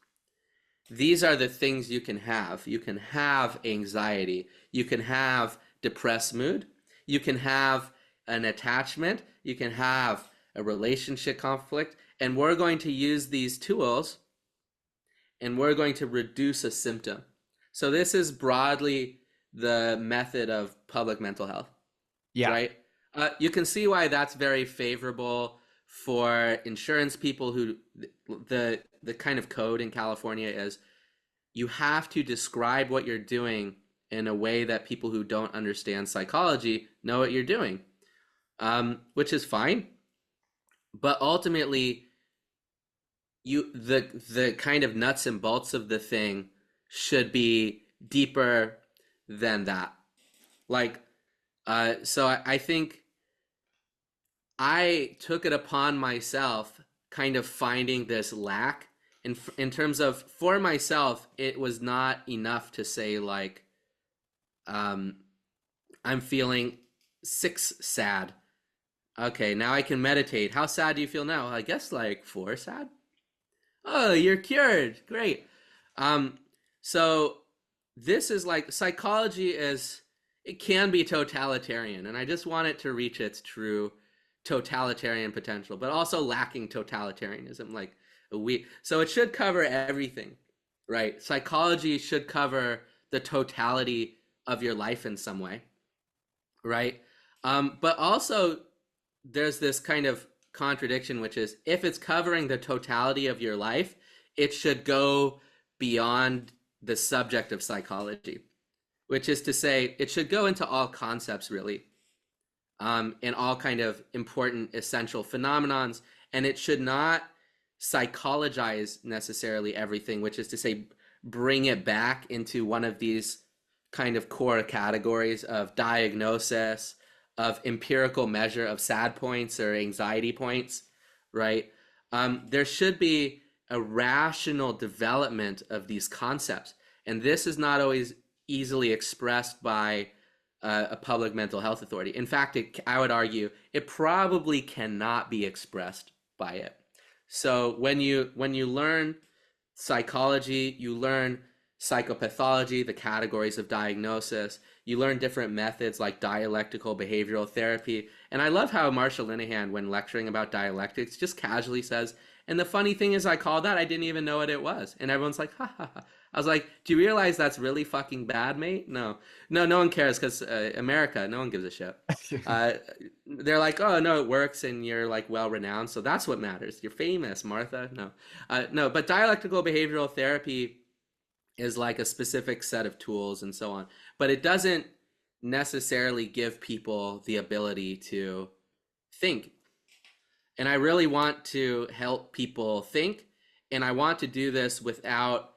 These are the things you can have. You can have anxiety. You can have depressed mood. You can have an attachment, you can have a relationship conflict, and we're going to use these tools and we're going to reduce a symptom. So this is broadly the method of public mental health. Yeah. Right? You can see why that's very favorable for insurance people who the kind of code in California is you have to describe what you're doing in a way that people who don't understand psychology know what you're doing. Which is fine, but ultimately, the kind of nuts and bolts of the thing should be deeper than that. Like, so I think I took it upon myself, kind of finding this lack in terms of, for myself, it was not enough to say like, I'm feeling 6 sad. Okay, now I can meditate. How sad do you feel now? I guess like 4 sad. Oh, you're cured. Great. So this is like, psychology it can be totalitarian, and I just want it to reach its true totalitarian potential, but also lacking totalitarianism. Like so it should cover everything, right? Psychology should cover the totality of your life in some way, right? But also there's this kind of contradiction, which is, if it's covering the totality of your life, it should go beyond the subject of psychology, which is to say it should go into all concepts, really, and all kind of important essential phenomenons, and it should not psychologize necessarily everything, which is to say bring it back into one of these kind of core categories of diagnosis, of empirical measure of sad points or anxiety points, right? There should be a rational development of these concepts. And this is not always easily expressed by a public mental health authority. In fact, I would argue it probably cannot be expressed by it. So when you learn psychology, you learn psychopathology, the categories of diagnosis, you learn different methods like dialectical behavioral therapy. And I love how Marsha Linehan, when lecturing about dialectics, just casually says, and the funny thing is I called that, I didn't even know what it was. And everyone's like, ha ha ha. I was like, do you realize that's really fucking bad, mate? No one cares, because America, no one gives a shit. They're like, oh, no, it works and you're like well-renowned, so that's what matters. You're famous, Martha. No, but dialectical behavioral therapy is like a specific set of tools and so on. But it doesn't necessarily give people the ability to think. And I really want to help people think, and I want to do this without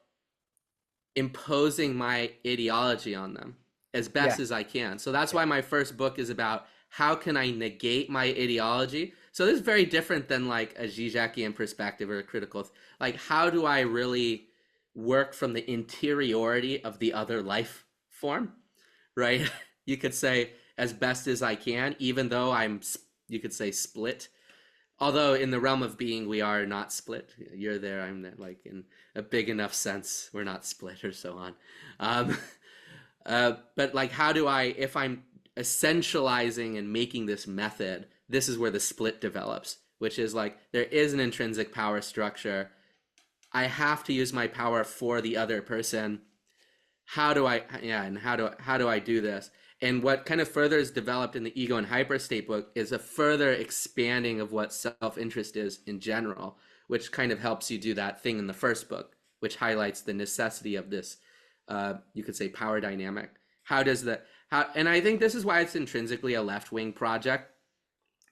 imposing my ideology on them as best as I can. So that's why my first book is about how can I negate my ideology. So this is very different than like a Žižekian perspective or a critical, like how do I really work from the interiority of the other life form, right? You could say as best as I can, even though you could say split. Although in the realm of being, we are not split. You're there, I'm there, like in a big enough sense, we're not split or so on. But like, how do I, if I'm essentializing and making this method, this is where the split develops, which is like, there is an intrinsic power structure. I have to use my power for the other person. How do I do this? And what kind of further is developed in the Ego and Hyperstate book is a further expanding of what self-interest is in general, which kind of helps you do that thing in the first book, which highlights the necessity of this, you could say, power dynamic. And I think this is why it's intrinsically a left-wing project,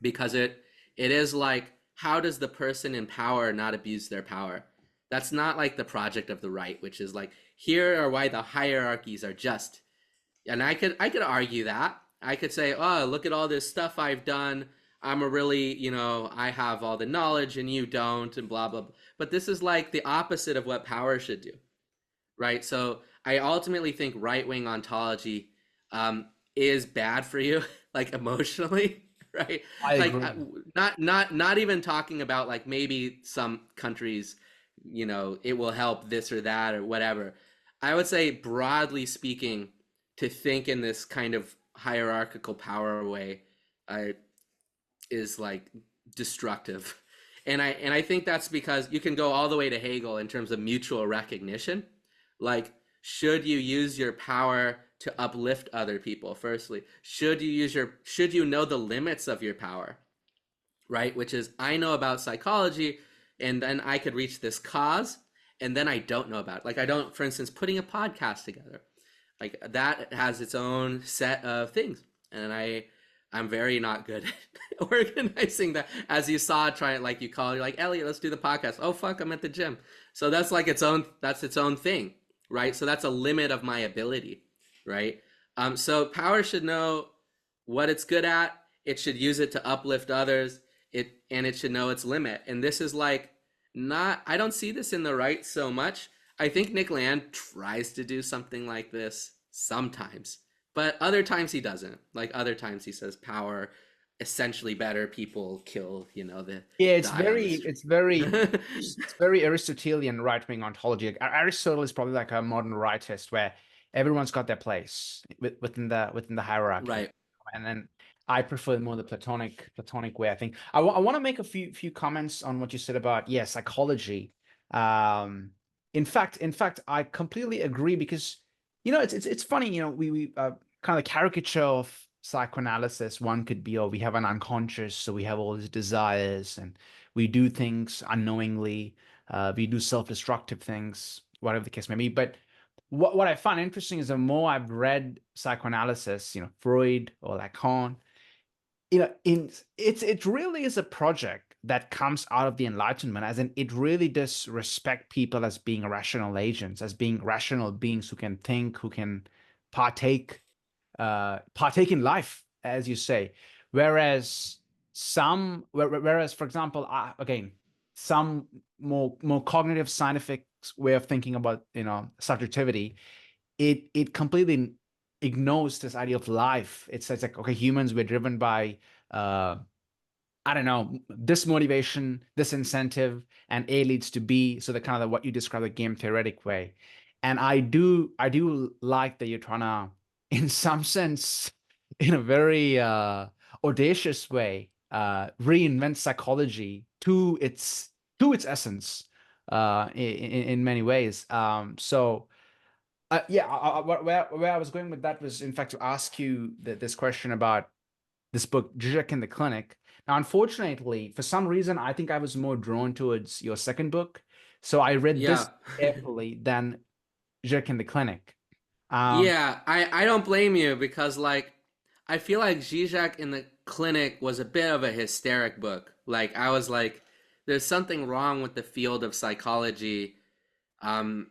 because it is like, how does the person in power not abuse their power? That's not like the project of the right, which is like, here are why the hierarchies are just. And I could argue that. I could say, oh, look at all this stuff I've done. I'm a really, I have all the knowledge and you don't, and blah, blah, blah. But this is like the opposite of what power should do, right? So I ultimately think right-wing ontology is bad for you, like emotionally, right? I agree. Like not even talking about like maybe some countries, it will help this or that or whatever. I would say broadly speaking, to think in this kind of hierarchical power way is like destructive. And I think that's because you can go all the way to Hegel in terms of mutual recognition. Like, should you use your power to uplift other people? Firstly, should you know the limits of your power, right? Which is, I know about psychology and then I could reach this cause and then I don't know about it. Like I don't, for instance, putting a podcast together. Like that has its own set of things, and I'm very not good at organizing that. As you saw, you're like, Eliot, let's do the podcast. Oh fuck, I'm at the gym. So that's like its own thing, right? So that's a limit of my ability, right? So power should know what it's good at. It should use it to uplift others. And it should know its limit. And this is like not, I don't see this in the right so much. I think Nick Land tries to do something like this sometimes, but other times he doesn't. Like other times he says power essentially better people kill, the Yeah, die on the street. it's very Aristotelian right-wing ontology. Like, Aristotle is probably like a modern rightist where everyone's got their place within the hierarchy. Right. And then I prefer more the Platonic way. I think I want to make a few comments on what you said about psychology. Um, in fact, I completely agree because it's funny. We kind of caricature of psychoanalysis. One could be, oh, we have an unconscious, so we have all these desires, and we do things unknowingly. We do self-destructive things, whatever the case may be. But what I find interesting is the more I've read psychoanalysis, Freud or Lacan, it really is a project that comes out of the Enlightenment, as in it really does respect people as being rational agents, as being rational beings who can think, who can partake partake in life, as you say. Whereas for example, again, some more cognitive scientific way of thinking about subjectivity, it completely ignores this idea of life. It says like, okay, humans, we're driven by I don't know, this motivation, this incentive, and A leads to B. So the kind of what you describe the game theoretic way. And I do like that you're trying to, in some sense, in a very audacious way, reinvent psychology to its essence, in many ways. Where I was going with that was, in fact, to ask you this question about this book, Žižek in the Clinic. Now, unfortunately, for some reason, I think I was more drawn towards your second book. So I read Yeah. this carefully than Žižek in the Clinic. Yeah, I don't blame you because like I feel like Žižek in the Clinic was a bit of a hysteric book. Like I was like, there's something wrong with the field of psychology. Um,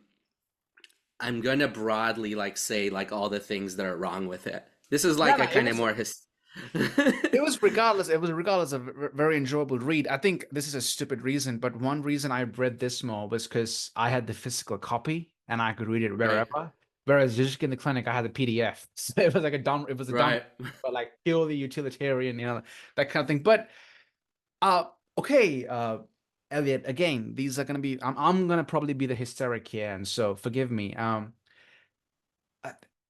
I'm gonna broadly like say like all the things that are wrong with it. This is No, like no, a kind of more his. it was regardless a very enjoyable read. I think this is a stupid reason, but one reason I read this more was because I had the physical copy and I could read it Right, wherever. Whereas just in the clinic, I had the PDF. So it was like a dumb, right. but like purely utilitarian, that kind of thing. But uh okay, Elliot, again, these are gonna be I'm gonna probably be the hysteric here, and so forgive me. Uh,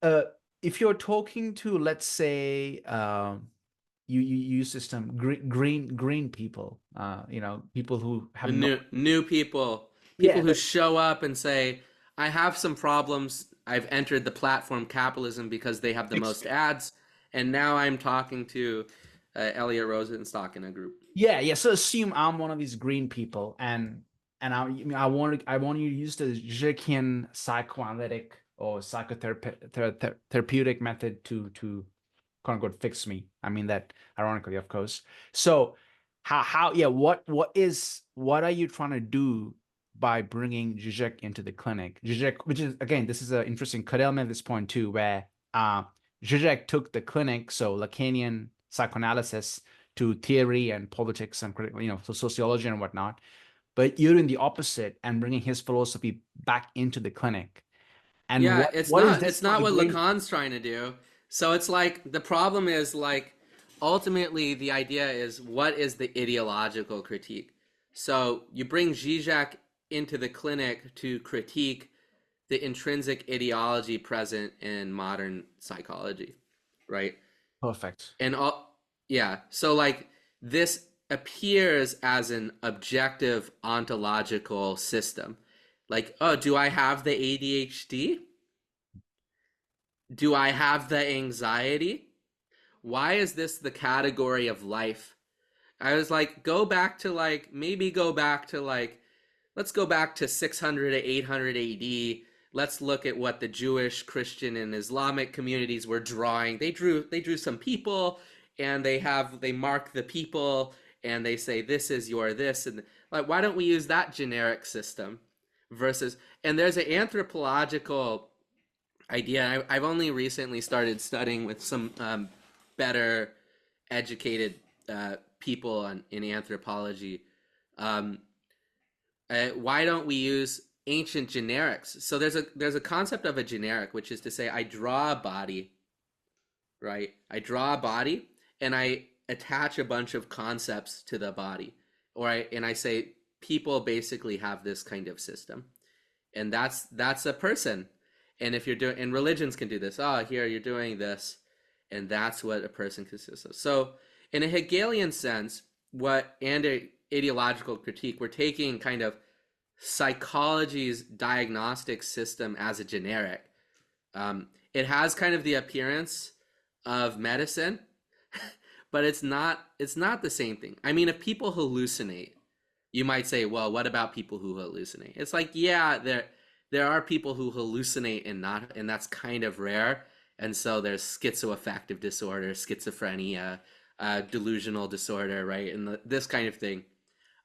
uh, if you're talking to, let's say, you use this term, green people, people who have no, New people, people yeah, who show up and say, "I have some problems. I've entered the platform capitalism because they have the most ads, and now I'm talking to Eliot Rosenstock in a group." yeah. So assume I'm one of these green people, and I want you to use the Žižekian psychoanalytic or psychotherapeutic method to quote unquote fix me. I mean that ironically, of course. So how yeah, what are you trying to do by bringing Žižek into the clinic? Žižek, which is, again, this is an interesting curtailment at this point too, where Žižek took the clinic, so Lacanian psychoanalysis, to theory and politics and critical, so sociology and whatnot. But you're doing the opposite and bringing his philosophy back into the clinic. And Yeah, what is this it's for not the what green? Lacan's trying to do. So it's like the problem is like ultimately the idea is what is the ideological critique. So you bring Zizek into the clinic to critique the intrinsic ideology present in modern psychology, right? Perfect. And all, yeah, so like this appears as an objective ontological system. Like, oh, do I have the ADHD? Do I have the anxiety? Why is this the category of life? I was like, maybe go back to like, let's go back to 600 to 800 AD. Let's look at what the Jewish, Christian, and Islamic communities were drawing. They drew some people, and they mark the people, and they say this is your this, and like, why don't we use that generic system versus? And there's an anthropological idea. I've only recently started studying with some better educated people in anthropology. Um, Why don't we use ancient generics? So there's a concept of a generic, which is to say I draw a body, right? I draw a body and I attach a bunch of concepts to the body, and I say people basically have this kind of system, and that's a person. And if you're doing, and religions can do this. Oh, here you're doing this, and that's what a person consists of. So in a Hegelian sense, and a ideological critique, we're taking kind of psychology's diagnostic system as a generic. It has kind of the appearance of medicine, but it's not the same thing. I mean, if people hallucinate, you might say, well, what about people who hallucinate? It's like, yeah, there are people who hallucinate and that's kind of rare. And so there's schizoaffective disorder, schizophrenia, delusional disorder, right? And this kind of thing.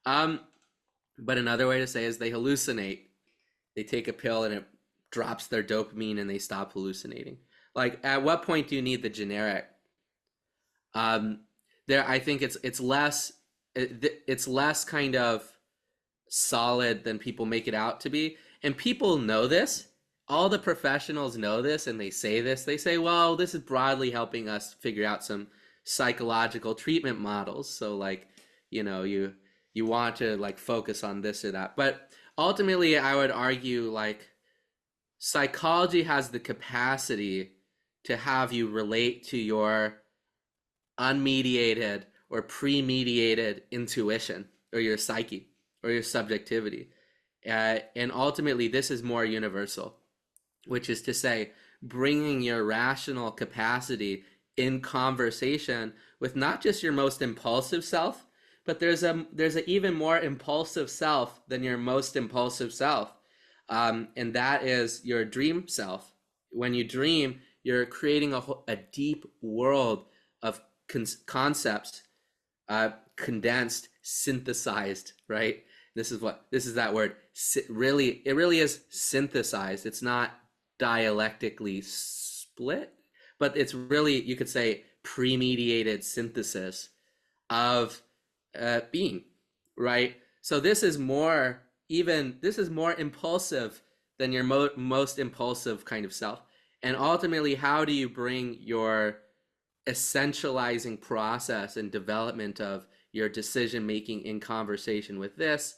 But another way to say is they hallucinate. They take a pill and it drops their dopamine and they stop hallucinating. Like, at what point do you need the generic? I think it's less kind of solid than people make it out to be. And people know this. All the professionals know this, and they say this. They say, well, this is broadly helping us figure out some psychological treatment models. So, like, you want to, like, focus on this or that. But ultimately, I would argue, like, psychology has the capacity to have you relate to your unmediated or pre-mediated intuition, or your psyche, or your subjectivity. And ultimately, this is more universal, which is to say, bringing your rational capacity in conversation with not just your most impulsive self, but there's a even more impulsive self than your most impulsive self, and that is your dream self. When you dream, you're creating a deep world of concepts, condensed, synthesized, right? This is that word. It really is synthesized. It's not dialectically split, but it's really, you could say, pre-mediated synthesis of being, right? So this is more impulsive than your most impulsive kind of self. And ultimately, how do you bring your essentializing process and development of your decision making in conversation with this,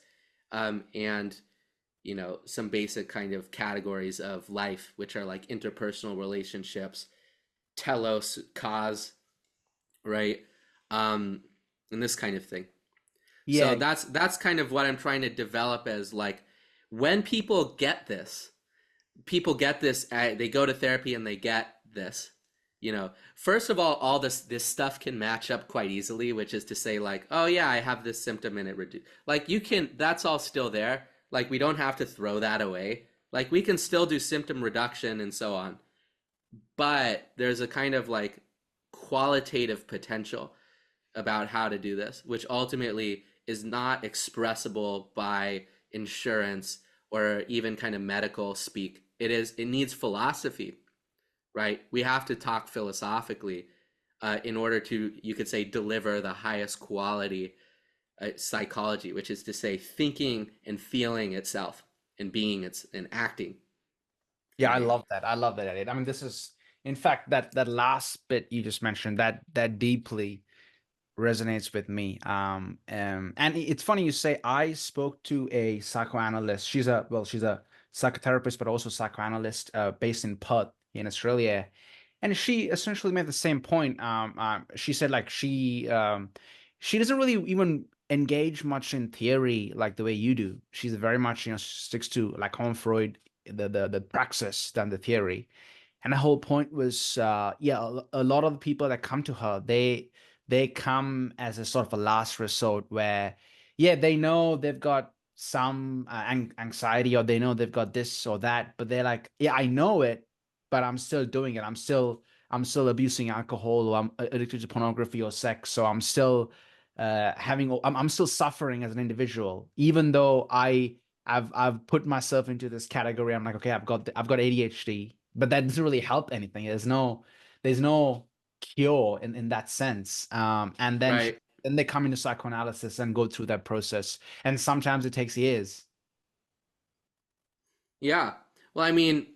and some basic kind of categories of life, which are like interpersonal relationships, telos, cause, right, and this kind of thing. Yeah. So that's kind of what I'm trying to develop as, like, when people get this, they go to therapy and they get this. First of all this stuff can match up quite easily, which is to say, like, oh yeah, I have this symptom and it reduced. Like, that's all still there. Like, we don't have to throw that away. Like, we can still do symptom reduction and so on. But there's a kind of, like, qualitative potential about how to do this, which ultimately is not expressible by insurance or even kind of medical speak. It needs philosophy, right? We have to talk philosophically in order to, you could say, deliver the highest quality psychology, which is to say, thinking and feeling itself and being and acting. Yeah, right? I love that, Elliot. I mean, this is, in fact, that last bit you just mentioned, that deeply resonates with me. And it's funny you say, I spoke to a psychoanalyst. She's a psychotherapist, but also psychoanalyst, based in Perth in Australia. And she essentially made the same point. She said, like, she doesn't really even engage much in theory like the way you do. She's very much, sticks to, like, Freud, the praxis than the theory. And the whole point was, a lot of the people that come to her, they come as a sort of a last resort where, they know they've got some anxiety, or they know they've got this or that, but they're like, I know it, but I'm still doing it. I'm still abusing alcohol, or I'm addicted to pornography or sex. So I'm still I'm still suffering as an individual, even though I've put myself into this category. I'm like, okay, I've got ADHD, but that doesn't really help anything. There's no cure in that sense. And then right. Then they come into psychoanalysis and go through that process, and sometimes it takes years, Yeah. Well, I mean,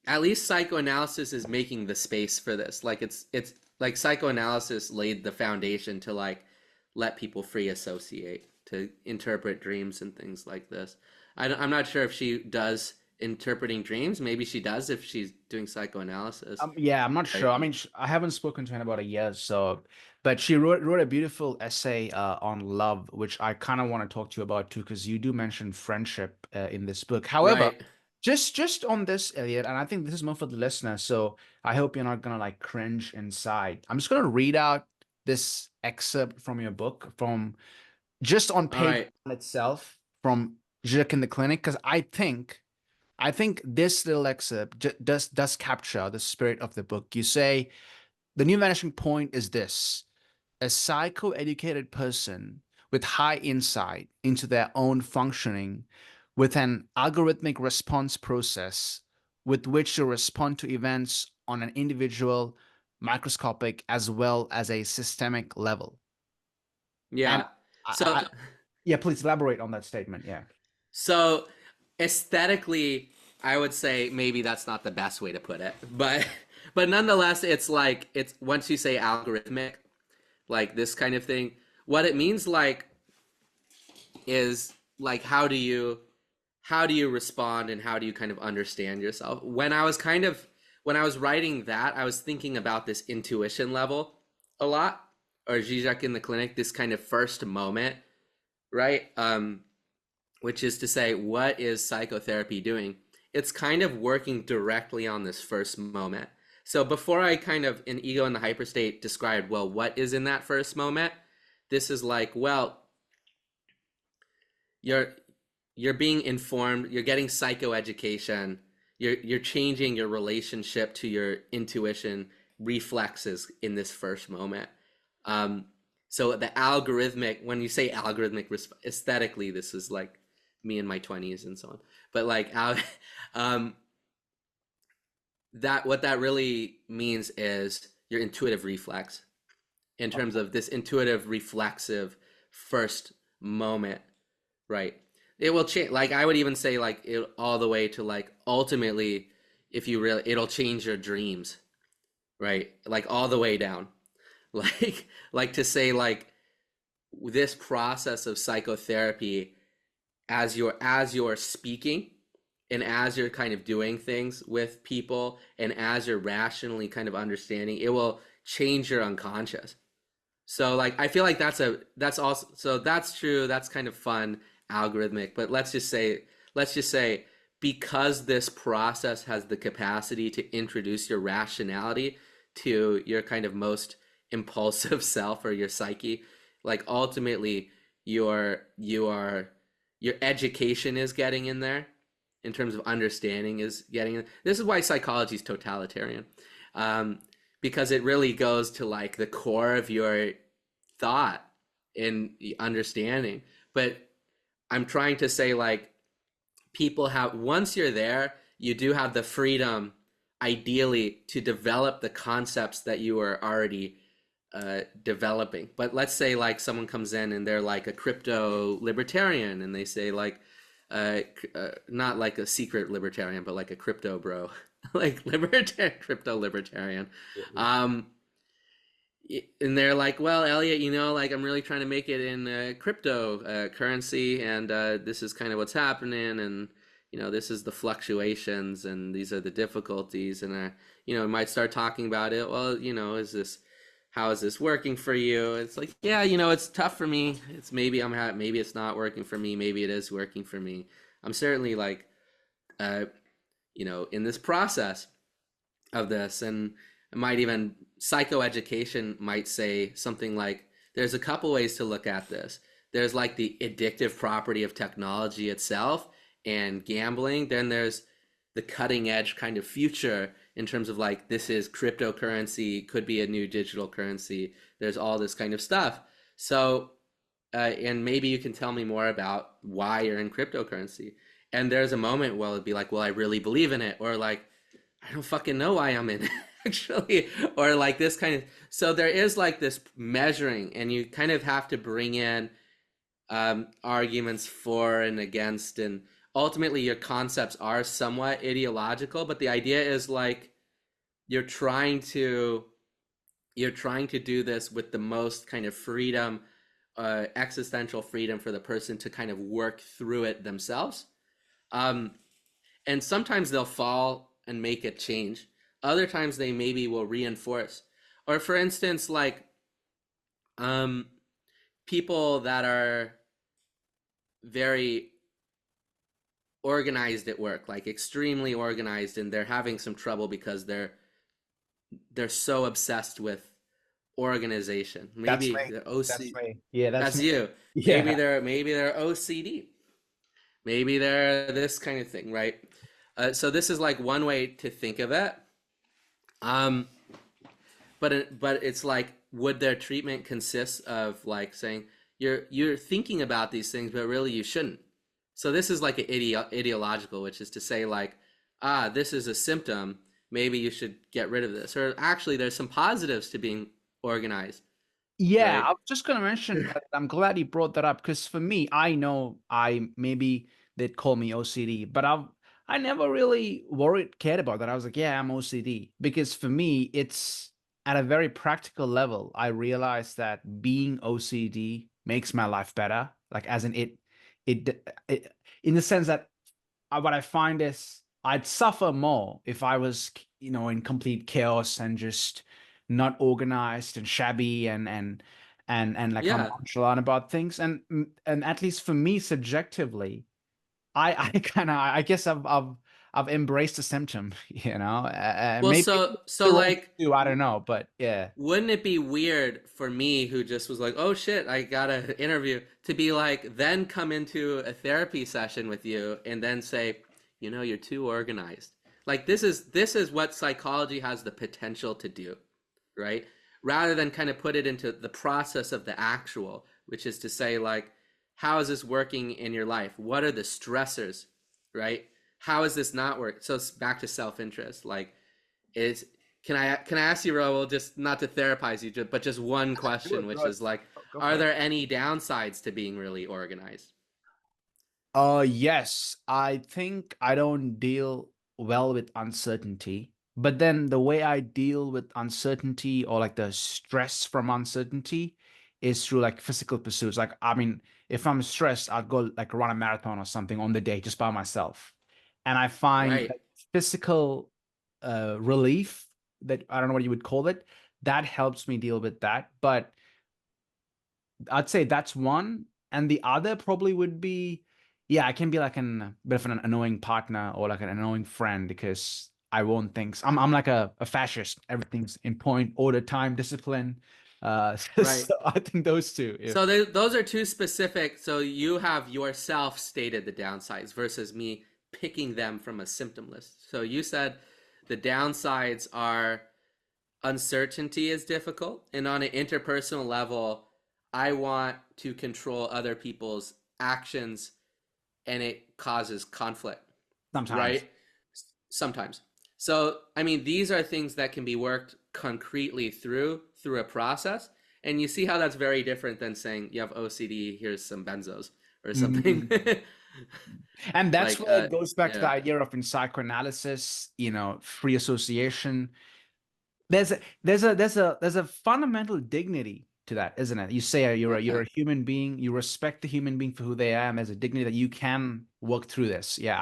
at least psychoanalysis is making the space for this. Like it's like psychoanalysis laid the foundation to like let people free associate, to interpret dreams and things like this. I'm not sure if she does interpreting dreams. Maybe she does if she's doing psychoanalysis. Yeah, I'm not Right. sure. I mean, I haven't spoken to her in about a year, so, but she wrote a beautiful essay on love, which I kind of want to talk to you about too, because you do mention friendship in this book. However, Right. just on this, Elliot, and I think this is more for the listener, so I hope you're not gonna like cringe inside. I'm just gonna read out this excerpt from your book, from just on All page right. one itself, from Žižek in the Clinic, because I think this little excerpt does capture the spirit of the book. You say the new vanishing point is this: a psychoeducated person with high insight into their own functioning, with an algorithmic response process with which to respond to events on an individual, microscopic, as well as a systemic level. And Yeah. So yeah, please elaborate on that statement. Yeah. so aesthetically, I would say maybe that's not the best way to put it, but nonetheless, it's like it's once you say algorithmic, like this kind of thing, what it means like is like how do you respond and how do you kind of understand yourself? When I was writing that, I was thinking about this intuition level a lot, or Žižek in the Clinic, this kind of first moment, right? Which is to say, what is psychotherapy doing? It's kind of working directly on this first moment. So before I kind of in Ego and the Hyperstate described, well, what is in that first moment? This is like, well, you're you're being informed, you're getting psychoeducation, you're changing your relationship to your intuition reflexes in this first moment. So the algorithmic, when you say algorithmic, aesthetically, this is like me in my 20s and so on. But like, that what that really means is your intuitive reflex, in terms of this intuitive reflexive first moment, right? It will change. Like I would even say, like it all the way to like ultimately, if you really, it'll change your dreams, right? Like all the way down, like to say like this process of psychotherapy, as you're speaking and as you're kind of doing things with people and as you're rationally kind of understanding, it will change your unconscious. So like I feel like that's also, so that's true, that's kind of fun, algorithmic, but let's just say because this process has the capacity to introduce your rationality to your kind of most impulsive self or your psyche, like ultimately your education is getting in there, in terms of understanding is getting in. This is why psychology is totalitarian, because it really goes to like the core of your thought and understanding. But I'm trying to say like people have, once you're there, you do have the freedom ideally to develop the concepts that you are already developing. But let's say like someone comes in and they're like a crypto libertarian and they say like not like a secret libertarian, but like a crypto bro, like libertarian, crypto libertarian. And they're like, well, Elliot, like I'm really trying to make it in crypto currency, and this is kind of what's happening, and this is the fluctuations, and these are the difficulties, and I might start talking about it. Well, how is this working for you? It's like, yeah, it's tough for me. It's maybe maybe it's not working for me. Maybe it is working for me. I'm certainly like, in this process of this, and it might even, psychoeducation might say something like, there's a couple ways to look at this. There's like the addictive property of technology itself and gambling. Then there's the cutting edge kind of future in terms of like, this is cryptocurrency, could be a new digital currency. There's all this kind of stuff. So, and maybe you can tell me more about why you're in cryptocurrency. And there's a moment where it'd be like, well, I really believe in it. Or like, I don't fucking know why I'm in it, actually. Or like this kind of, so there is like this measuring, and you kind of have to bring in arguments for and against, and ultimately your concepts are somewhat ideological, but the idea is like you're trying to do this with the most kind of freedom, existential freedom for the person to kind of work through it themselves. And sometimes they'll fall and make a change. Other times they maybe will reinforce. Or for instance, like people that are very organized at work, like extremely organized, and they're having some trouble because they're so obsessed with organization. Maybe they're OC. That's me. Yeah, that's me. you. Yeah. Maybe they're OCD. Maybe they're this kind of thing, right? So this is like one way to think of it. But it's like, would their treatment consist of like saying you're thinking about these things, but really you shouldn't. So this is like an ideological, which is to say like, this is a symptom. Maybe you should get rid of this. Or actually, there's some positives to being organized. Yeah, right? I was just going to mention that. I'm glad you brought that up, because for me, I know maybe they'd call me OCD, but I never really cared about that. I was like, yeah, I'm OCD, because for me, it's at a very practical level. I realized that being OCD makes my life better. Like, as in it in the sense that what I find is I'd suffer more if I was, in complete chaos and just not organized and shabby and like I'm Yeah. nonchalant about things. And at least for me, subjectively, I guess I've embraced the symptom, Well, maybe so the wrong like, thing to do, I don't know, but yeah. wouldn't it be weird for me, who just was like, oh shit, I got an interview, to be like, then come into a therapy session with you and then say, you're too organized. Like, this is what psychology has the potential to do, right? Rather than kind of put it into the process of the actual, which is to say, like, how is this working in your life? What are the stressors, right? How is this not work? So it's back to self-interest. Like, can I ask you, Rahul, just not to therapize you, but just one question, which is like, are there any downsides to being really organized? Yes, I think I don't deal well with uncertainty. But then the way I deal with uncertainty, or like the stress from uncertainty, is through like physical pursuits. Like, I mean, if I'm stressed, I'll go like run a marathon or something on the day just by myself. And I find Right. that physical relief, that I don't know what you would call it, that helps me deal with that. But I'd say that's one. And the other probably would be, yeah, I can be like a bit of an annoying partner or like an annoying friend, because I want things. I'm like a fascist. Everything's in point, order, time, discipline. Right. So I think those two. Yeah. So those are two specific. So you have yourself stated the downsides versus me picking them from a symptom list. So you said the downsides are uncertainty is difficult, and on an interpersonal level, I want to control other people's actions, and it causes conflict. Sometimes. Right? Sometimes. So, I mean, these are things that can be worked concretely through a process. And you see how that's very different than saying you have OCD, here's some benzos or something. And that's Like, where it goes back to the yeah. idea of, in psychoanalysis, free association. There's a fundamental dignity to that, isn't it? You say you're a human being, you respect the human being for who they are, and there's a dignity that you can work through this. Yeah,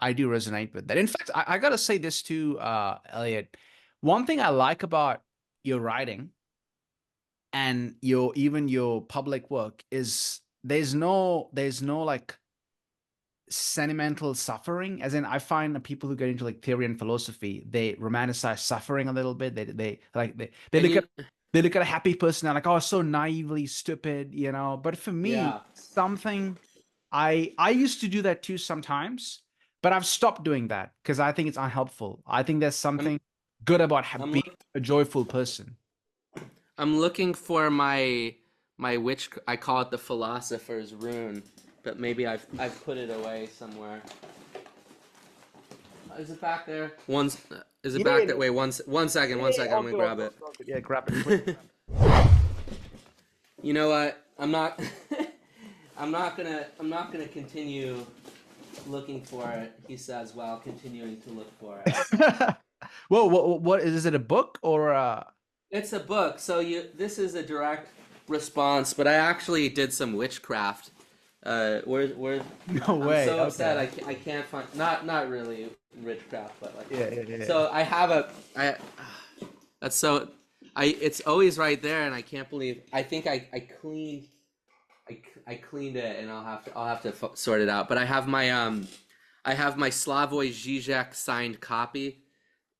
I do resonate with that. In fact, I gotta say this too, Eliot. One thing I like about your writing and your public work is there's no like sentimental suffering. As in, I find that people who get into like theory and philosophy, they romanticize suffering a little bit. They look at a happy person and like, oh, so naively stupid, But for me, something I used to do that too sometimes, but I've stopped doing that because I think it's unhelpful. I think there's something good about being a joyful person. I'm looking for my witch. I call it the philosopher's rune, but maybe I've put it away somewhere. Is it back there? Is it back that way? One second. I'm gonna grab it. Yeah, grab it. You know what? I'm not. I'm not gonna continue looking for it, he says, while continuing to look for it. Well, what is it, a book or It's a book, so this is a direct response, but I actually did some witchcraft. Where no I'm way? so Okay. upset I can't find, not really witchcraft, but like Yeah. so I have that's so it's always right there, and I can't believe I think I cleaned it, and I'll have to sort it out. But I have my Slavoj Žižek signed copy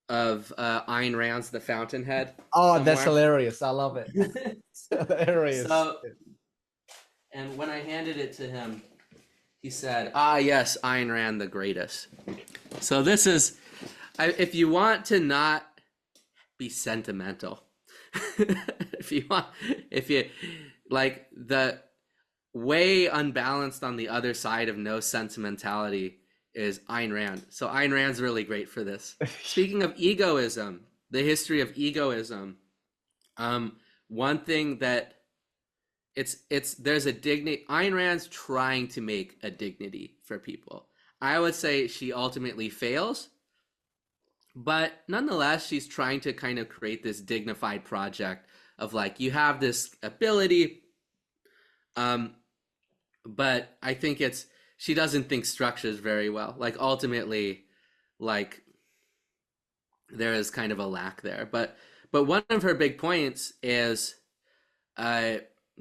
of Ayn Rand's The Fountainhead. Oh, that's somewhere. hilarious! I love it. It's hilarious. So, and when I handed it to him, he said, "Ah, yes, Ayn Rand the greatest." So this is, if you want to not be sentimental, if you like the way unbalanced on the other side of no sentimentality is Ayn Rand. So Ayn Rand's really great for this. Speaking of egoism, the history of egoism, one thing that there's a dignity. Ayn Rand's trying to make a dignity for people. I would say she ultimately fails, but nonetheless, she's trying to kind of create this dignified project of like, you have this ability, but I think she doesn't think structures very well. Like ultimately, like there is kind of a lack there. But one of her big points is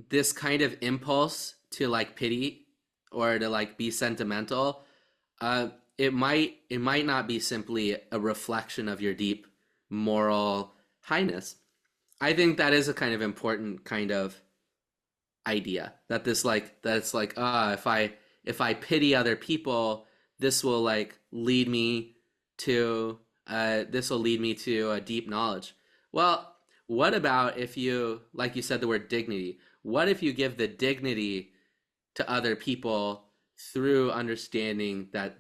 this kind of impulse to like pity or to like be sentimental. It might not be simply a reflection of your deep moral highness. I think that is a kind of important kind of idea that it's like if I pity other people, this will like lead me to a deep knowledge. Well, what about if you, like you said, the word dignity? What if you give the dignity to other people through understanding that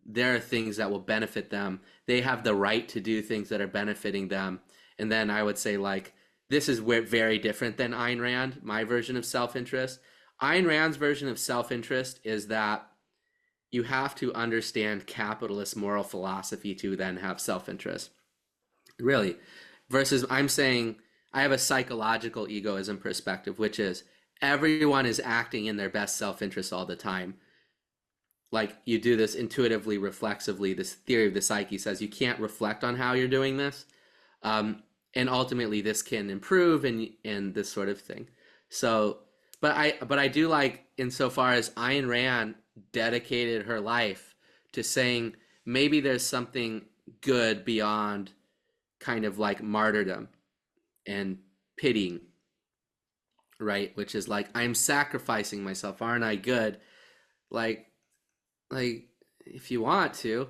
there are things that will benefit them? They have the right to do things that are benefiting them. And then I would say like, this is very different than Ayn Rand, my version of self-interest. Ayn Rand's version of self-interest is that you have to understand capitalist moral philosophy to then have self-interest. Really. Versus I'm saying I have a psychological egoism perspective, which is everyone is acting in their best self-interest all the time. Like you do this intuitively, reflexively. This theory of the psyche says you can't reflect on how you're doing this. And ultimately this can improve and this sort of thing. So, but I do like, insofar as Ayn Rand dedicated her life to saying maybe there's something good beyond kind of like martyrdom and pitying, right? Which is like, I'm sacrificing myself. Aren't I good? Like if you want to,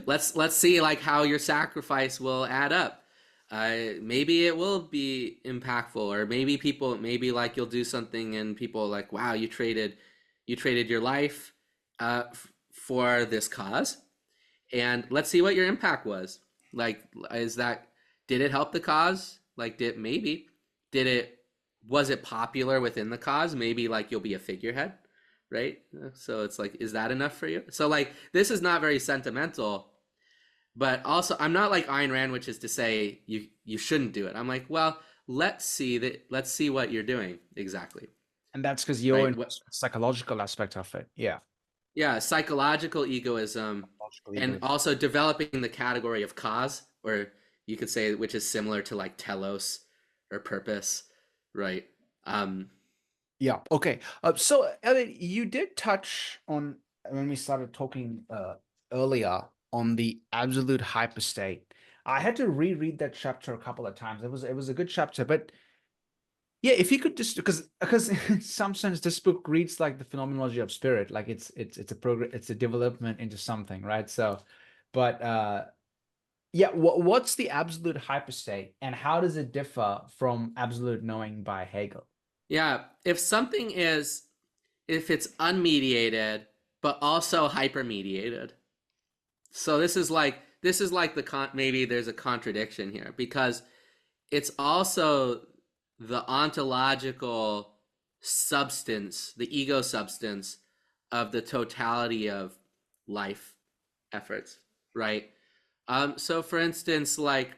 let's see like how your sacrifice will add up. Maybe it will be impactful, or maybe like you'll do something and people are like, wow, you traded your life for this cause, and let's see what your impact was. Like, did it help the cause? Like, was it popular within the cause? Maybe like you'll be a figurehead, right? So it's like, is that enough for you? So like, this is not very sentimental. But also, I'm not like Ayn Rand, which is to say you shouldn't do it. I'm like, well, let's see what you're doing exactly. And that's because you're Right? in the psychological aspect of it. Yeah. Yeah, psychological egoism, and also developing the category of cause, or you could say, which is similar to like telos or purpose, right? Yeah. Okay. So Elliot, you did touch on when we started talking earlier on the absolute hyperstate. I had to reread that chapter a couple of times. It was a good chapter, but yeah, if you could just because in some sense this book reads like the phenomenology of spirit, like it's a progress, it's a development into something, right? So, but yeah, what's the absolute hyperstate, and how does it differ from absolute knowing by Hegel? Yeah, if it's unmediated but also hypermediated. So this is like maybe there's a contradiction here, because it's also the ontological substance, the ego substance of the totality of life efforts, right? So for instance, like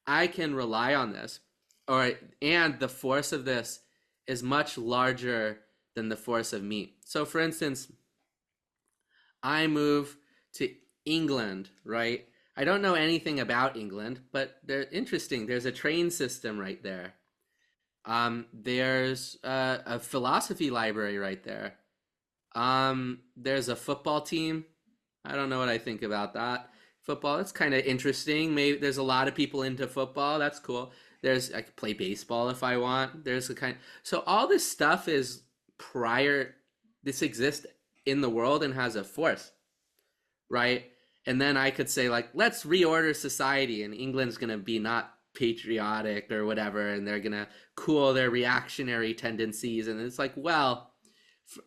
I can rely on this, and the force of this is much larger than the force of me. So for instance, I move to England, right? I don't know anything about England, but they're interesting. There's a train system right there. There's a philosophy library right there. There's a football team. I don't know what I think about that. Football, it's kind of interesting. Maybe there's a lot of people into football. That's cool. I could play baseball if I want. So all this stuff is prior. This exists in the world and has a force, right? And then I could say like, let's reorder society, and England's gonna be not patriotic or whatever, and they're gonna cool their reactionary tendencies. And it's like, well,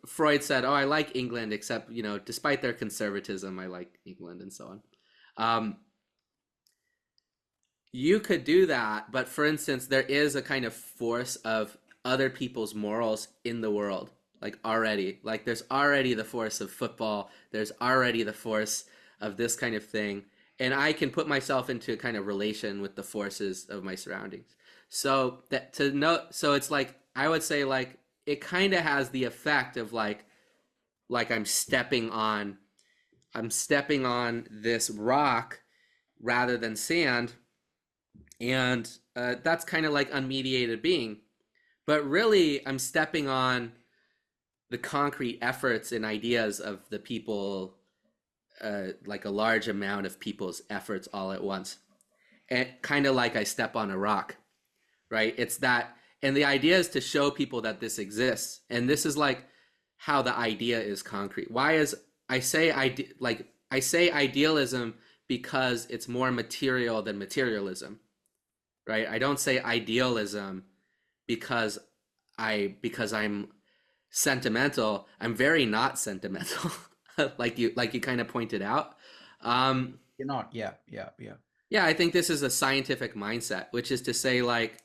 Freud said, oh, I like England, except, despite their conservatism, I like England, and so on. You could do that, but for instance, there is a kind of force of other people's morals in the world, like already. Like there's already the force of football, there's already the force of this kind of thing, and I can put myself into a kind of relation with the forces of my surroundings. So so it's like, I would say like, it kind of has the effect of like I'm stepping on this rock rather than sand, and that's kind of like unmediated being. But really, I'm stepping on the concrete efforts and ideas of the people, like a large amount of people's efforts all at once, and kind of like I step on a rock, right? It's that. And the idea is to show people that this exists. And this is like how the idea is concrete. I say idealism because it's more material than materialism, right? I don't say idealism because I'm sentimental. I'm very not sentimental, like you kind of pointed out. You're not. Yeah. Yeah, I think this is a scientific mindset, which is to say like,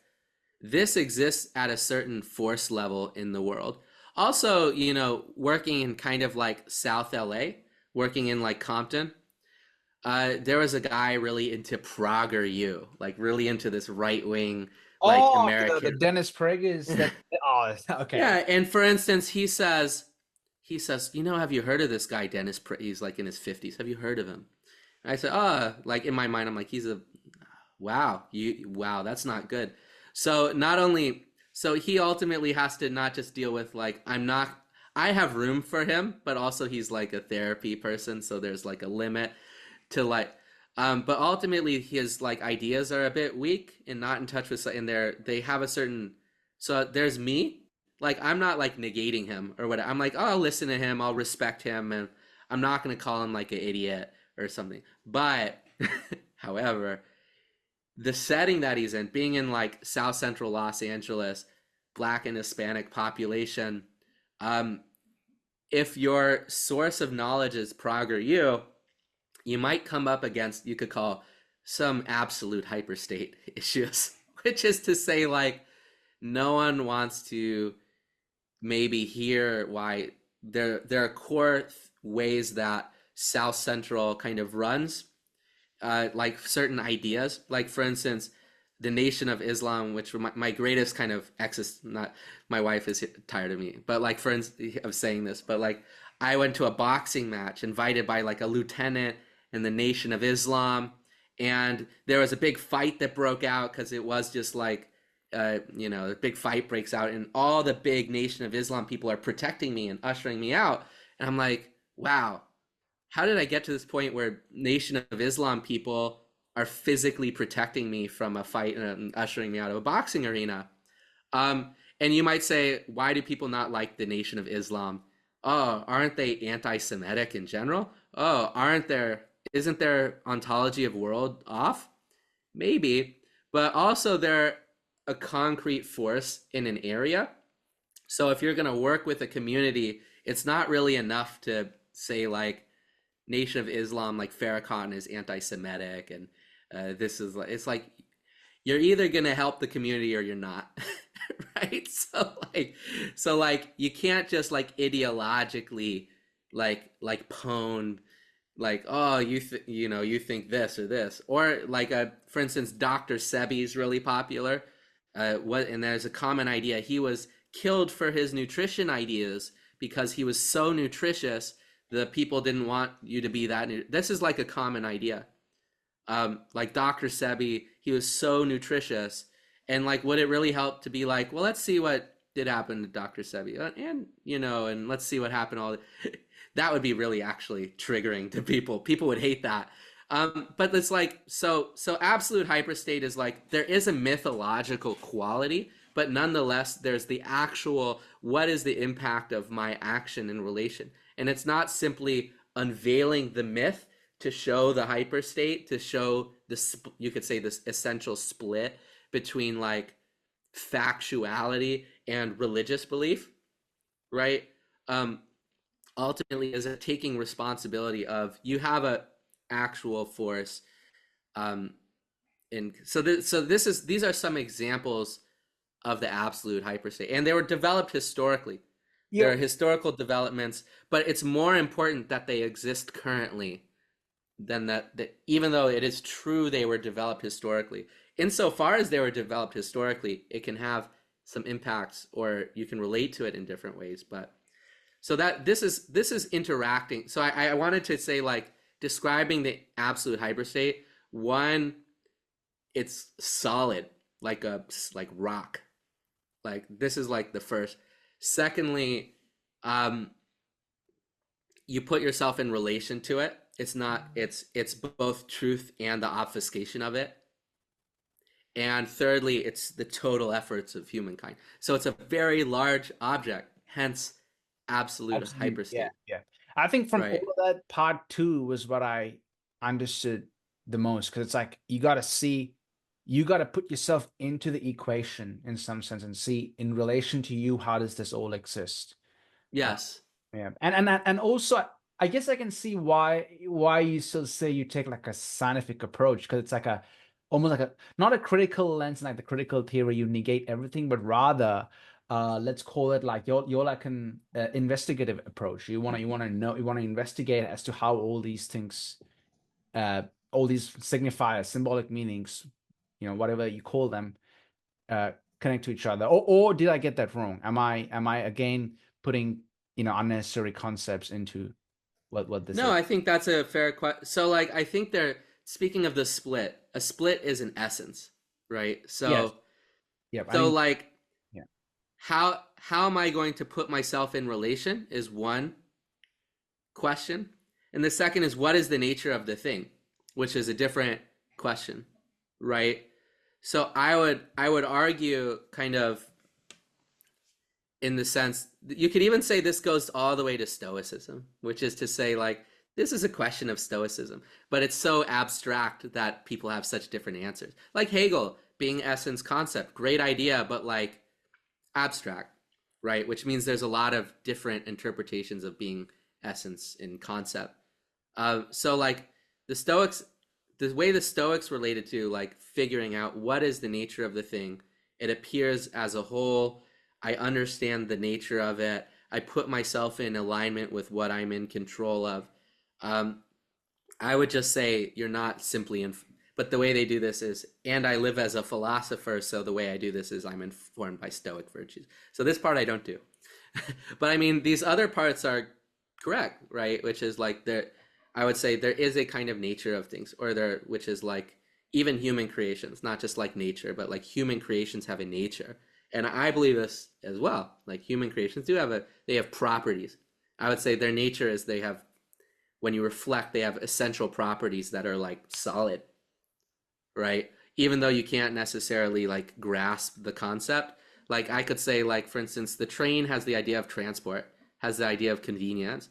this exists at a certain force level in the world. Also, working in kind of like South LA, working in like Compton, there was a guy really into Prager, like really into this right wing, like American. The Dennis Prager is that. Oh, okay. Yeah, and for instance, he says, have you heard of this guy, Dennis Prager? He's like in his 50s. Have you heard of him? And I said, like in my mind, I'm like, wow, that's not good. So he ultimately has to not just deal with like, I have room for him, but also he's like a therapy person. So there's like a limit to like, but ultimately his like ideas are a bit weak and not in touch with, and they have a certain, so there's me, like, I'm not like negating him or whatever. I'm like, oh, I'll listen to him. I'll respect him. And I'm not going to call him like an idiot or something. But however, the setting that he's in, being in like South Central Los Angeles, Black and Hispanic population, if your source of knowledge is Prager you might come up against, you could call some absolute hyperstate issues, which is to say like, no one wants to maybe hear why there are core ways that South Central kind of runs, like certain ideas, like for instance, the Nation of Islam, which were my greatest kind of not my wife is tired of me, but like friends of saying this, but like I went to a boxing match invited by like a lieutenant in the Nation of Islam, and there was a big fight that broke out because it was just like, a big fight breaks out and all the big Nation of Islam people are protecting me and ushering me out. And I'm like, wow, how did I get to this point where Nation of Islam people are physically protecting me from a fight and ushering me out of a boxing arena? And you might say, why do people not like the Nation of Islam? Oh, aren't they anti-Semitic in general? Oh, isn't their ontology of world off? Maybe, but also they're a concrete force in an area. So if you're going to work with a community, it's not really enough to say like Nation of Islam, like Farrakhan is anti-Semitic, and this is like, it's like you're either going to help the community or you're not. Right? So like you can't just like ideologically like pwn like, oh, you think this or this, or like for instance, Dr. Sebi is really popular. And there's a common idea. He was killed for his nutrition ideas because he was so nutritious. The people didn't want you to be that. This is like a common idea. Like Dr. Sebi, he was so nutritious, and like, would it really help to be like, well, let's see what did happen to Dr. Sebi, and let's see what happened. That would be really actually triggering to people. People would hate that. But it's like, so absolute hyperstate is like, there is a mythological quality, but nonetheless, there's the actual, what is the impact of my action in relation? And it's not simply unveiling the myth to show the hyperstate, to show this, you could say, this essential split between like factuality and religious belief, right? Ultimately is a taking responsibility of, you have a actual force. These are some examples of the absolute hyperstate, and they were developed historically. There are historical developments, but it's more important that they exist currently than that even though it is true they were developed historically. Insofar as they were developed historically, it can have some impacts, or you can relate to it in different ways. But so that this is interacting. So I wanted to say, like, describing the absolute hyperstate, one, it's solid, like rock. Like, this is like the first. Secondly, you put yourself in relation to it. It's both truth and the obfuscation of it. And thirdly, it's the total efforts of humankind. So it's a very large object, hence absolute hyperstate. Yeah. I think from Right. all of that, part 2 was what I understood the most, because it's like, you got to put yourself into the equation in some sense and see, in relation to you, how does this all exist? Yes. Yeah. And also, I guess I can see why you still say you take like a scientific approach, because it's like almost like not a critical lens, like the critical theory, you negate everything, but rather, let's call it like you're like an investigative approach. You want to investigate as to how all these things, all these signifiers, symbolic meanings, whatever you call them, connect to each other. Or did I get that wrong? Am I again putting unnecessary concepts into what this No, is? I think that's a fair question. So, like, I think speaking of the split, a split is an essence, right? So, Yes. Yeah. like, yeah. how am I going to put myself in relation is one question. And the second is, what is the nature of the thing, which is a different question, right? So I would argue, kind of, in the sense, you could even say this goes all the way to Stoicism, which is to say, like, this is a question of Stoicism, but it's so abstract that people have such different answers. Like Hegel, being essence concept, great idea, but like abstract, right? Which means there's a lot of different interpretations of being essence in concept. So like the way the Stoics related to like figuring out what is the nature of the thing, it appears as a whole. I understand the nature of it. I put myself in alignment with what I'm in control of. I would just say you're not simply but the way they do this is, and I live as a philosopher, so the way I do this is I'm informed by Stoic virtues. So this part I don't do. But I mean, these other parts are correct, right? Which is like, I would say there is a kind of nature of things, which is like, even human creations, not just like nature, but like human creations have a nature. And I believe this as well. Like, human creations they have properties. I would say their nature is when you reflect, they have essential properties that are like solid, right? Even though you can't necessarily like grasp the concept. Like, I could say, like, for instance, the train has the idea of transport, has the idea of convenience,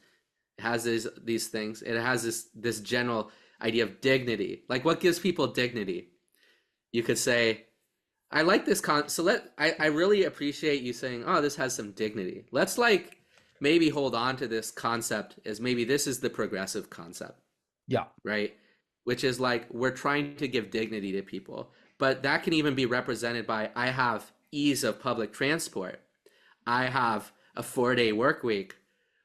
it has these things. It has this general idea of dignity. Like, what gives people dignity? You could say, I like this I really appreciate you saying, oh, this has some dignity. Let's like maybe hold on to this concept as maybe this is the progressive concept. Yeah. Right? Which is like, we're trying to give dignity to people, but that can even be represented by, I have ease of public transport. I have a 4-day work week.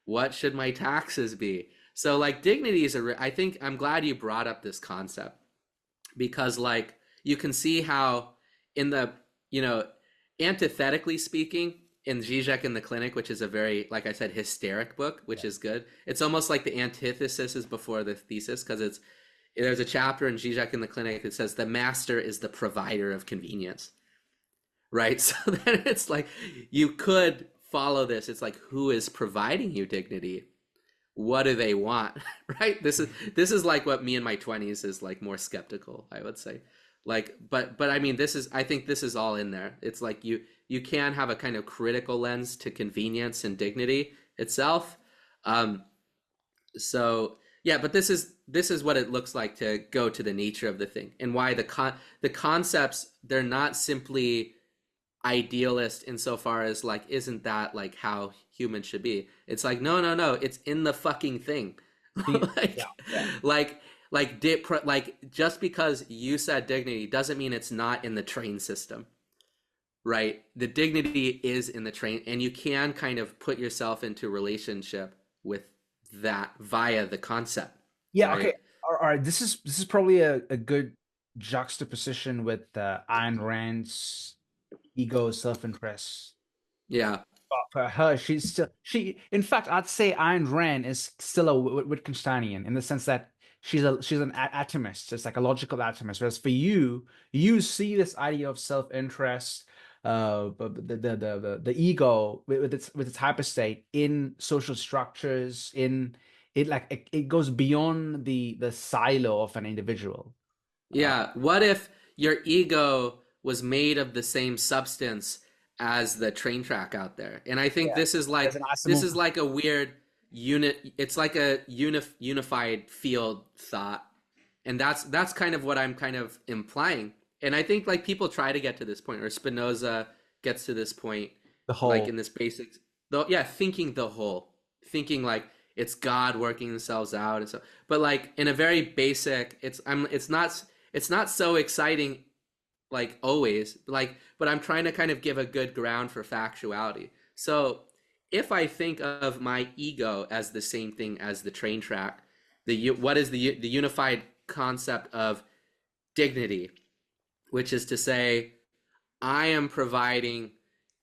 What should my taxes be? So like dignity is I think I'm glad you brought up this concept, because like you can see how in the, you know, antithetically speaking, in Žižek in the Clinic, which is a very, like I said, hysteric book, which is good. It's almost like the antithesis is before the thesis, because there's a chapter in Žižek in the Clinic that says the master is the provider of convenience, right? So then it's like you could follow this. It's like, who is providing you dignity? What do they want? Right? This is like what me in my 20s is like more skeptical, I would say. Like, but I mean, I think this is all in there. It's like you can have a kind of critical lens to convenience and dignity itself. So yeah, but this is what it looks like to go to the nature of the thing, and why the concepts, they're not simply idealist insofar as like, isn't that like how humans should be? It's like, no, it's in the fucking thing. Like just because you said dignity doesn't mean it's not in the train system, right? The dignity is in the train, and you can kind of put yourself into relationship with that via the concept. Yeah. Right? Okay. All right. This is probably a good juxtaposition with Ayn Rand's ego, self-interest. Yeah. For her, in fact, I'd say Ayn Rand is still a Wittgensteinian in the sense that she's an atomist, a psychological atomist. Whereas for you see this idea of self-interest, but the ego with its hyperstate in social structures, it goes beyond the silo of an individual. Yeah. What if your ego was made of the same substance as the train track out there? And I think this is like a weird unit. It's like a unified field thought, and that's kind of what I'm kind of implying. And I think like people try to get to this point, or Spinoza gets to this point, The whole, like in this basics, though, yeah, thinking the whole, thinking like it's God working themselves out, and so, but like in a very basic, it's not so exciting, like always, like, but I'm trying to kind of give a good ground for factuality. So if I think of my ego as the same thing as the train track, what is the unified concept of dignity, which is to say, I am providing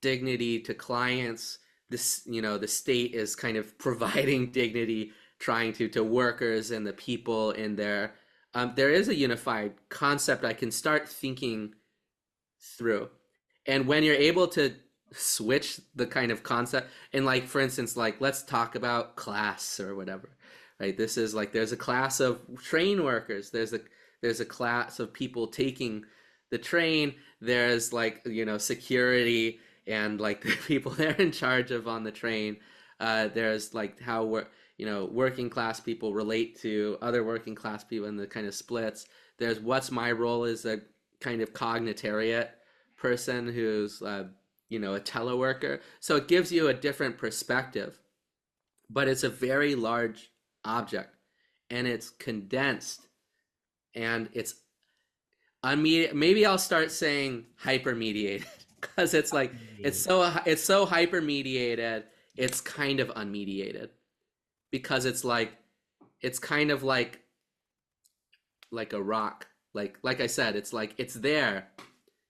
dignity to clients. This, you know, the state is kind of providing dignity, trying to workers and the people in there. There is a unified concept I can start thinking through. And when you're able to switch the kind of concept, and like, for instance, like, let's talk about class or whatever, right? This is like, there's a class of train workers. There's a class of people taking the train. There's like, you know, security and like the people they're in charge of on the train. There's like how working class people relate to other working class people in the kind of splits. There's what's my role as a kind of cognitariat person who's a teleworker. So it gives you a different perspective, but it's a very large object, and it's condensed, and it's unmediated. Maybe I'll start saying hypermediated, because it's like it's so hypermediated, it's kind of unmediated, because it's kind of like a rock. Like I said, it's like it's there.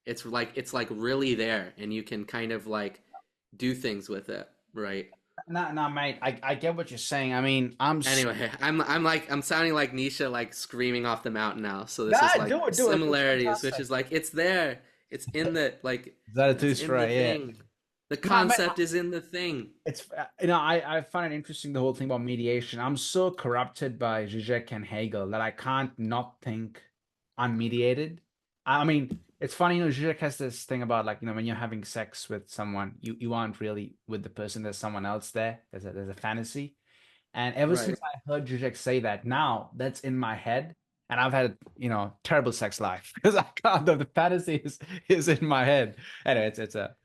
It's like really there, and you can kind of like do things with it, right? No, mate. I get what you're saying. I mean, I'm sounding like Nietzsche, like screaming off the mountain now. So this is like similarities, which is like it's there. It's in the like. Zarathustra, yeah. The concept is in the thing. It's I find it interesting, the whole thing about mediation. I'm so corrupted by Žižek and Hegel that I can't not think unmediated. I mean, it's funny, Žižek has this thing about like, when you're having sex with someone, you aren't really with the person. There's someone else there. There's a fantasy, and ever since I heard Žižek say that, now that's in my head. And I've had, terrible sex life because I can't. The fantasy is in my head. Anyway, it's a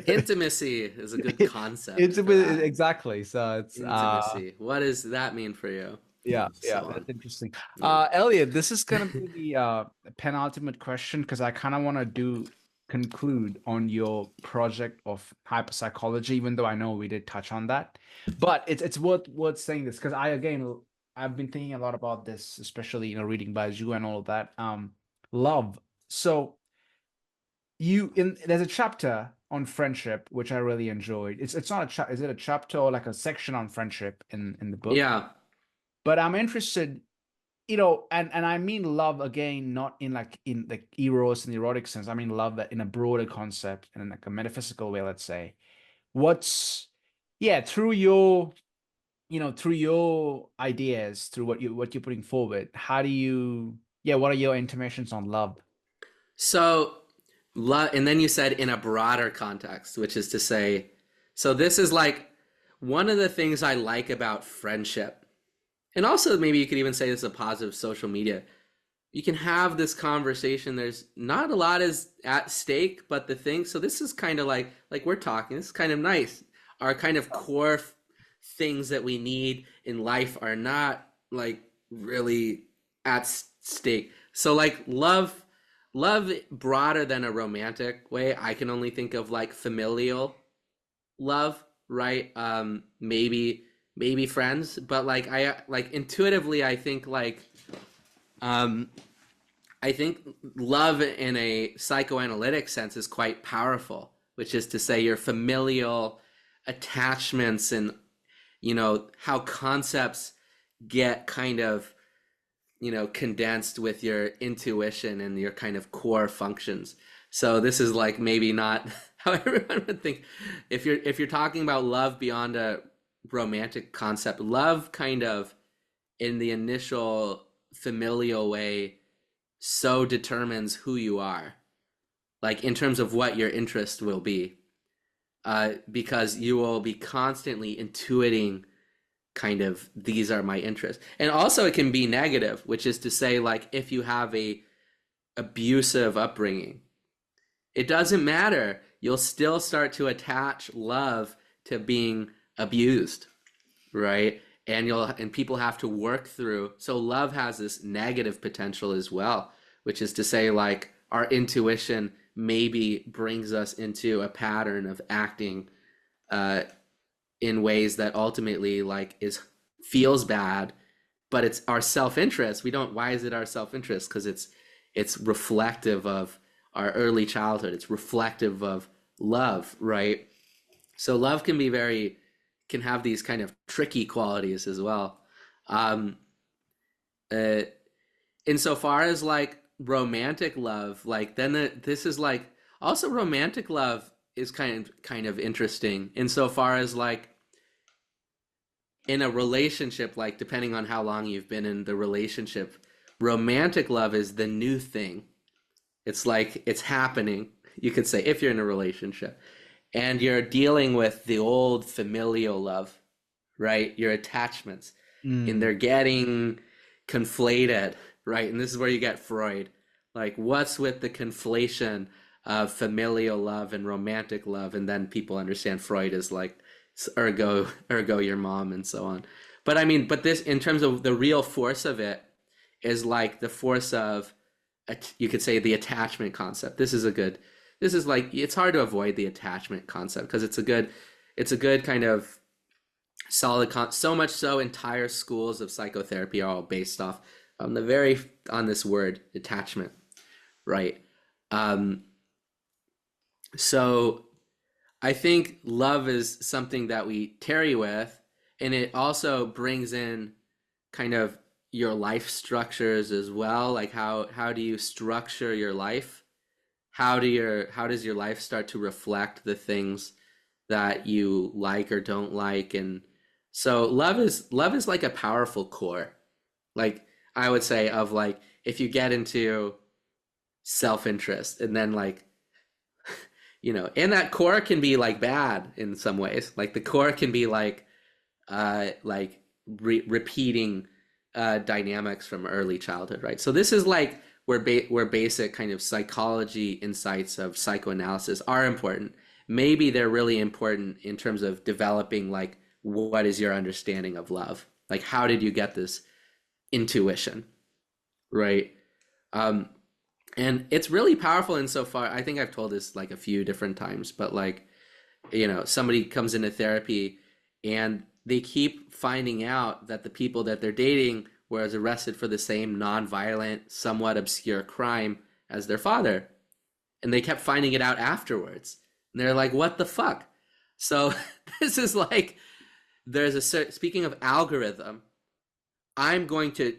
intimacy is a good concept. Exactly. So it's intimacy. What does that mean for you? Yeah, that's interesting. Eliot, this is gonna be the penultimate question, because I kind of want to do conclude on your project of hyperpsychology, even though I know we did touch on that. But it's worth saying this because I've been thinking a lot about this, especially reading by you and all of that. Love. So there's a chapter on friendship which I really enjoyed. It's not a chapter. Is it a chapter or like a section on friendship in the book? Yeah. But I'm interested, and I mean love again, not in the eros and erotic sense. I mean love that in a broader concept and in like a metaphysical way, let's say. What's through your through your ideas, through what you're putting forward, how do you what are your intimations on love? So love, and then you said in a broader context, which is to say, so this is like one of the things I like about friendship. And also maybe you could even say this is a positive social media. You can have this conversation. There's not a lot is at stake, but so this is kind of like we're talking, this is kind of nice. Our kind of core things that we need in life are not like really at stake. So like love broader than a romantic way, I can only think of like familial love, right? Maybe friends, but like I like intuitively I think I think love in a psychoanalytic sense is quite powerful, which is to say your familial attachments and how concepts get kind of condensed with your intuition and your kind of core functions. So this is like maybe not how everyone would think. If you're talking about love beyond a romantic concept, love kind of in the initial familial way so determines who you are, like in terms of what your interest will be, because you will be constantly intuiting kind of these are my interests. And also it can be negative, which is to say like if you have a abusive upbringing, it doesn't matter, you'll still start to attach love to being abused, right? And people have to work through. So love has this negative potential as well, which is to say like our intuition maybe brings us into a pattern of acting in ways that ultimately like feels bad, but it's our self-interest. Why is it our self-interest? Because it's reflective of our early childhood. It's reflective of love, right? So love can have these kind of tricky qualities as well. Insofar as like romantic love, like this is like also romantic love is kind of interesting insofar as like in a relationship, like depending on how long you've been in the relationship, romantic love is the new thing. It's like it's happening, you could say, if you're in a relationship and you're dealing with the old familial love, right? Your attachments, and they're getting conflated, right? And this is where you get Freud. Like, what's with the conflation of familial love and romantic love? And then people understand Freud is like, ergo your mom and so on. But I mean, this, in terms of the real force of it, is like the force of, you could say, the attachment concept. This is like, it's hard to avoid the attachment concept because it's a good kind of solid so much so entire schools of psychotherapy are all based off on this word attachment, right? So I think love is something that we tarry with, and it also brings in kind of your life structures as well. Like how do you structure your life? How does your life start to reflect the things that you like or don't like? And so love is like a powerful core. Like I would say of like, if you get into self-interest and then like, and that core can be like bad in some ways. Like the core can be like repeating dynamics from early childhood, right? So this is like where basic kind of psychology insights of psychoanalysis are important. Maybe they're really important in terms of developing like, what is your understanding of love? Like, how did you get this intuition, right? And it's really powerful insofar, I think I've told this like a few different times, but like, somebody comes into therapy and they keep finding out that the people that they're dating were arrested for the same non-violent, somewhat obscure crime as their father. And they kept finding it out afterwards. And they're like, what the fuck? So this is like, speaking of algorithm, I'm going to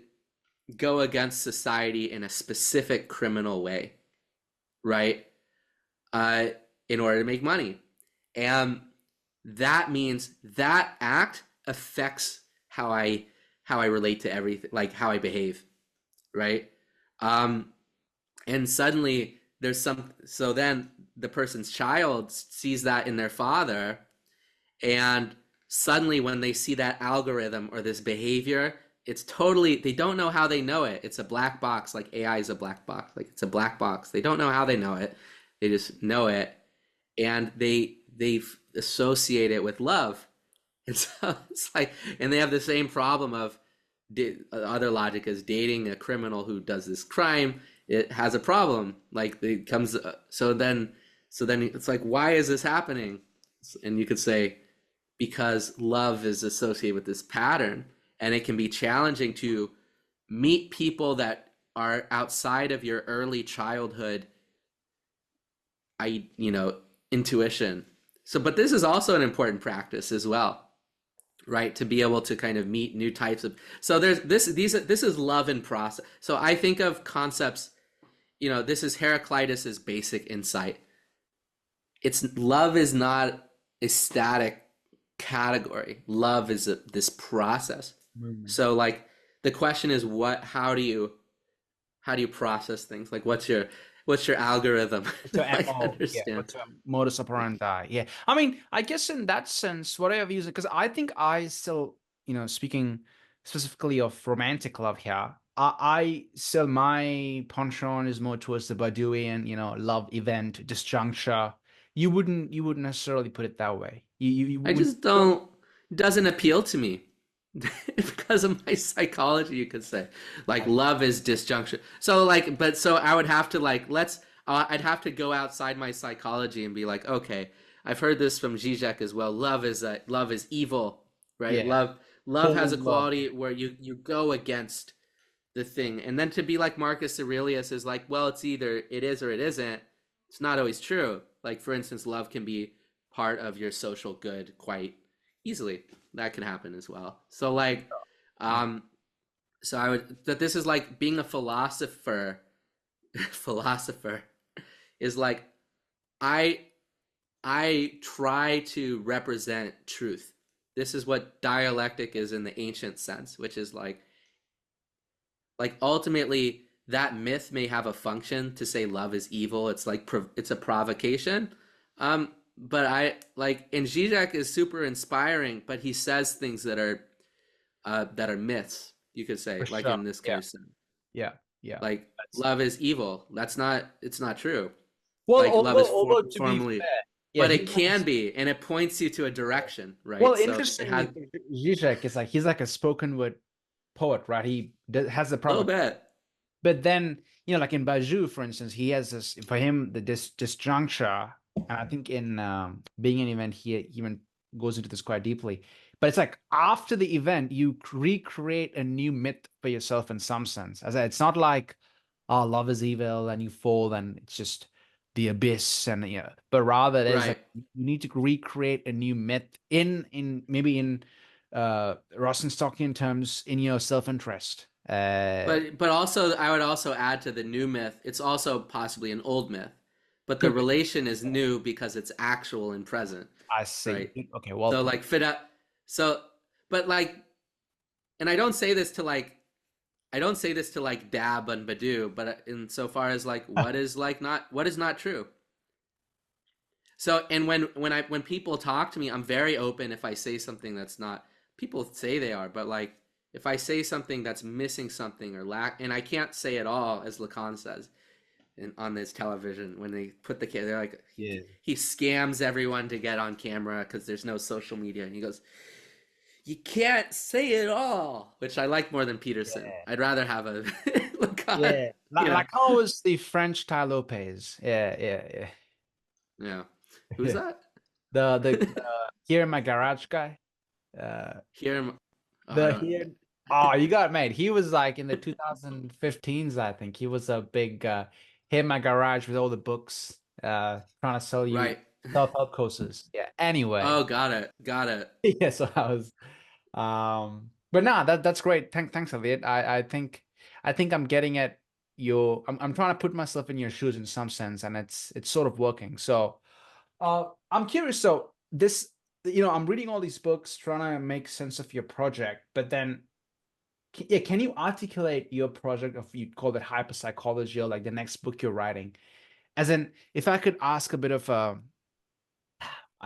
go against society in a specific criminal way, right? In order to make money. And that means that act affects how I relate to everything, like how I behave, right? And suddenly so then the person's child sees that in their father, and suddenly when they see that algorithm or this behavior, it's totally, they don't know how they know it. It's a black box, like AI is a black box. Like it's a black box. They don't know how they know it. They just know it. And they associate it with love. And so it's like, and they have the same problem of other logic is dating a criminal who does this crime. It has a problem. Like it comes, so then it's like, why is this happening? And you could say, because love is associated with this pattern, and it can be challenging to meet people that are outside of your early childhood, intuition. So, but this is also an important practice as well, right? To be able to kind of meet new types of, so there's this is love in process. So I think of concepts, this is Heraclitus's basic insight. Love is not a static category. Love is this process. So like the question is, how do you process things? Like what's your algorithm to like, understand? What's modus operandi? Yeah, I mean, I guess in that sense, what I have used, because I think I still, speaking specifically of romantic love here, I still, my penchant is more towards the Badiouian, love event disjuncture. You wouldn't necessarily put it that way. You I just don't, doesn't appeal to me. Because of my psychology, you could say, like love is disjunction. So like, but so I would have to like, I'd have to go outside my psychology and be like, okay, I've heard this from Žižek as well. Love is evil, right? Yeah. Love has a quality where you go against the thing. And then to be like Marcus Aurelius is like, well, it's either it is or it isn't. It's not always true. Like for instance, love can be part of your social good quite easily. That can happen as well. So like, so I would, that this is like being a philosopher is like, I try to represent truth. This is what dialectic is in the ancient sense, which is like ultimately that myth may have a function to say love is evil. It's like, it's a provocation. But I like, and Žižek is super inspiring, but he says things that are myths, you could say, For like sure. in this case. Yeah. Like love is evil. It's not true. Well, like love is to formally, be fair, but it can be, and it points you to a direction, right? Well, So interestingly, Žižek is like, he's like a spoken word poet, right? He has the a proper, little bit. but then, like in Baju, for instance, he has this, for him, the disjuncture, and I think in Being an Event, he even goes into this quite deeply. But it's like after the event, you recreate a new myth for yourself in some sense. As it's not like, oh, love is evil and you fall and it's just the abyss, and but rather there's Right. like, you need to recreate a new myth in maybe in Rosenstockian terms, in your self-interest. But also, I would also add to the new myth, it's also possibly an old myth, but the relation is new because it's actual and present. I see. Right? Okay, well, So like fit up. So, but like, and I don't say this to like dab on Badu, but insofar as like what is not true. So, and when people talk to me, I'm very open. If I say something that's not, people say they are, but like if I say something that's missing something or and I can't say it all, as Lacan says, on this television when they put the they're like, he scams everyone to get on camera because there's no social media, and he goes, you can't say it all, which I like more than Peterson. Yeah. I'd rather have a Lacan, Yeah. you know. Like always the French Tai Lopez. Yeah. Who's Yeah. that? The here in my garage guy. Here, I The don't. here. Oh, you got it, mate. He was like in the 2015s, I think. He was a big here in my garage with all the books, trying to sell you Right. self-help courses. Yeah. Anyway. Oh, got it. Got it. Yeah, so I was but no, that's great. Thanks, Elliot. I think I'm getting at I'm trying to put myself in your shoes in some sense, and it's sort of working. So I'm curious. So this, I'm reading all these books, trying to make sense of your project, but then yeah, can you articulate your project, of you call it hyperpsychology, or like the next book you're writing? As in, if I could ask a bit of I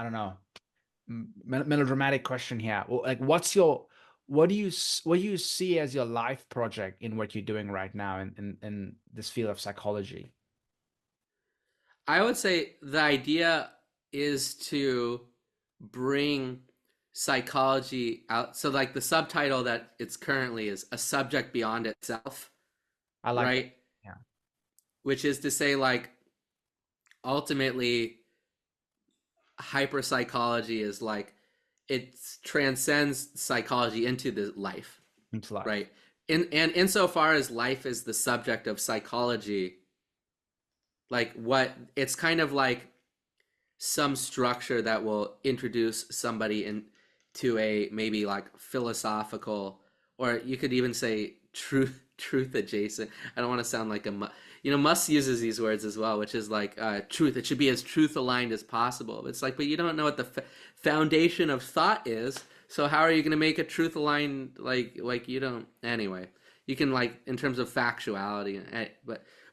don't know, melodramatic question here. Well, like, what do you see as your life project in what you're doing right now in this field of psychology? I would say the idea is to bring psychology out. So, like the subtitle that it's currently is A Subject Beyond Itself, I like that. right? Yeah. Which is to say, like, ultimately, hyperpsychology is like it transcends psychology into the life, Into life. right? And insofar as life is the subject of psychology, like what it's kind of like some structure that will introduce somebody into a maybe like philosophical, or you could even say truth adjacent. I don't want to sound like Musk uses these words as well, which is like truth. It should be as truth aligned as possible. It's like, but you don't know what the foundation of thought is. So how are you going to make a truth aligned, like you don't, anyway. You can, like, in terms of factuality,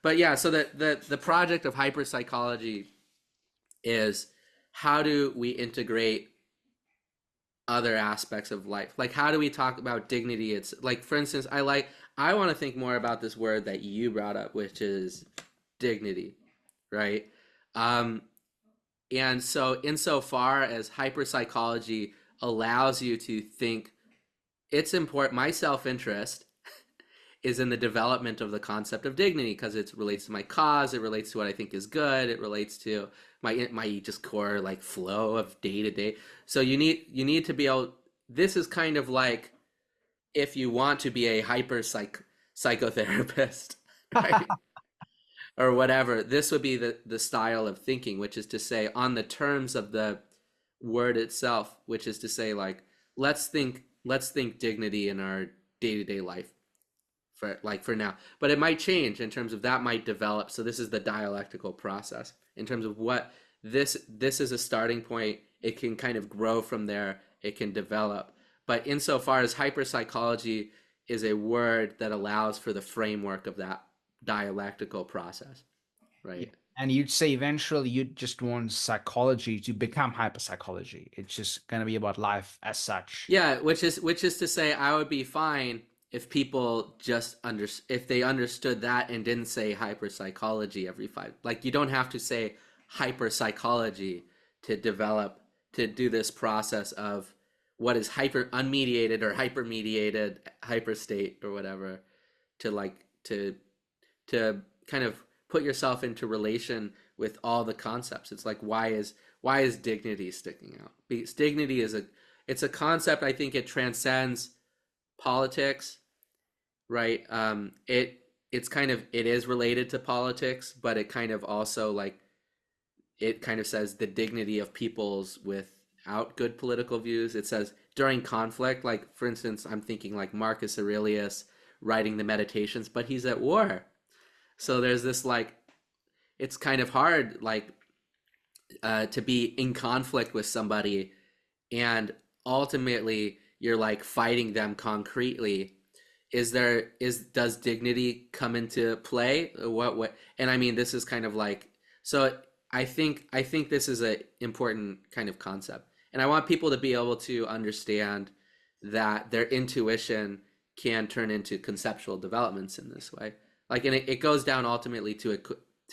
but yeah. So the project of hyperpsychology is how do we integrate other aspects of life? Like, how do we talk about dignity? It's like, for instance, I want to think more about this word that you brought up, which is dignity, right? And so insofar as hyperpsychology allows you to think, it's important, my self-interest is in the development of the concept of dignity because it relates to my cause, it relates to what I think is good, it relates to my just core like flow of day to day. So you need to be able. This is kind of like if you want to be a psychotherapist, right? Or whatever. This would be the style of thinking, which is to say, on the terms of the word itself, which is to say, like, let's think dignity in our day to day life. For now, but it might change in terms of that might develop. So this is the dialectical process in terms of what this is a starting point. It can kind of grow from there. It can develop. But insofar as hyperpsychology is a word that allows for the framework of that dialectical process, right? And you'd say eventually you just want psychology to become hyperpsychology. It's just going to be about life as such. Yeah, which is to say, I would be fine if people just if they understood that and didn't say hyperpsychology every five. Like, you don't have to say hyperpsychology to do this process of what is unmediated or hypermediated, hyperstate or whatever, to kind of put yourself into relation with all the concepts. It's like, why is dignity sticking out? Because dignity it's a concept. I think it transcends politics, right? It is related to politics, but it kind of also, like, it kind of says the dignity of peoples without good political views. It says during conflict, like, for instance, I'm thinking like Marcus Aurelius writing the Meditations, but he's at war. So there's this, like, it's kind of hard, like, to be in conflict with somebody and ultimately you're like fighting them concretely. Does dignity come into play? What and I mean, this is kind of like, so I think this is a important kind of concept, and I want people to be able to understand that their intuition can turn into conceptual developments in this way. Like, and it goes down ultimately to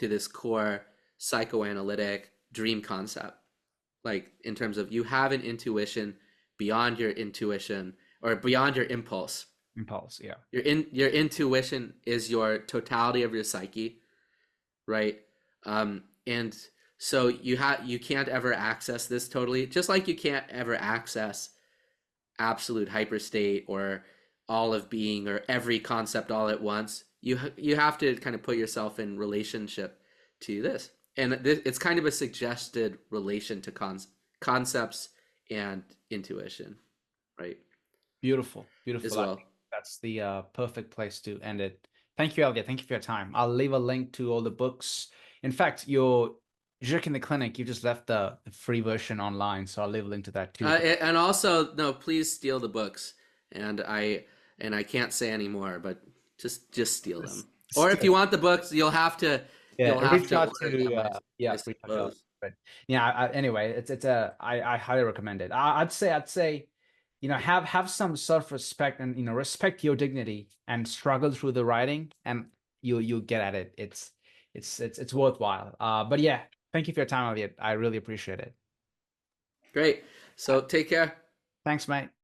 this core psychoanalytic dream concept, like, in terms of you have an intuition beyond your intuition or beyond your impulse. Impulse, yeah. Your intuition is your totality of your psyche, right? And so you can't ever access this totally, just like you can't ever access absolute hyperstate or all of being or every concept all at once. You have to kind of put yourself in relationship to this, and it's kind of a suggested relation to concepts and intuition, right? Beautiful, As beautiful. well. That's the perfect place to end it. Thank you, Elliot. Thank you for your time. I'll leave a link to all the books. In fact, your Žižek in the Clinic, you just left the free version online, so I'll leave a link to that too. And also, no, please steal the books. And I can't say anymore, but just steal them. Or if you want the books, you'll have to reach out order them, to I reach out to us. suppose. But yeah, anyway, I highly recommend it. I'd say, have some self-respect and respect your dignity and struggle through the writing, and you get at it. It's worthwhile. But yeah, thank you for your time, Elliot. I really appreciate it. Great. So take care. Thanks, mate.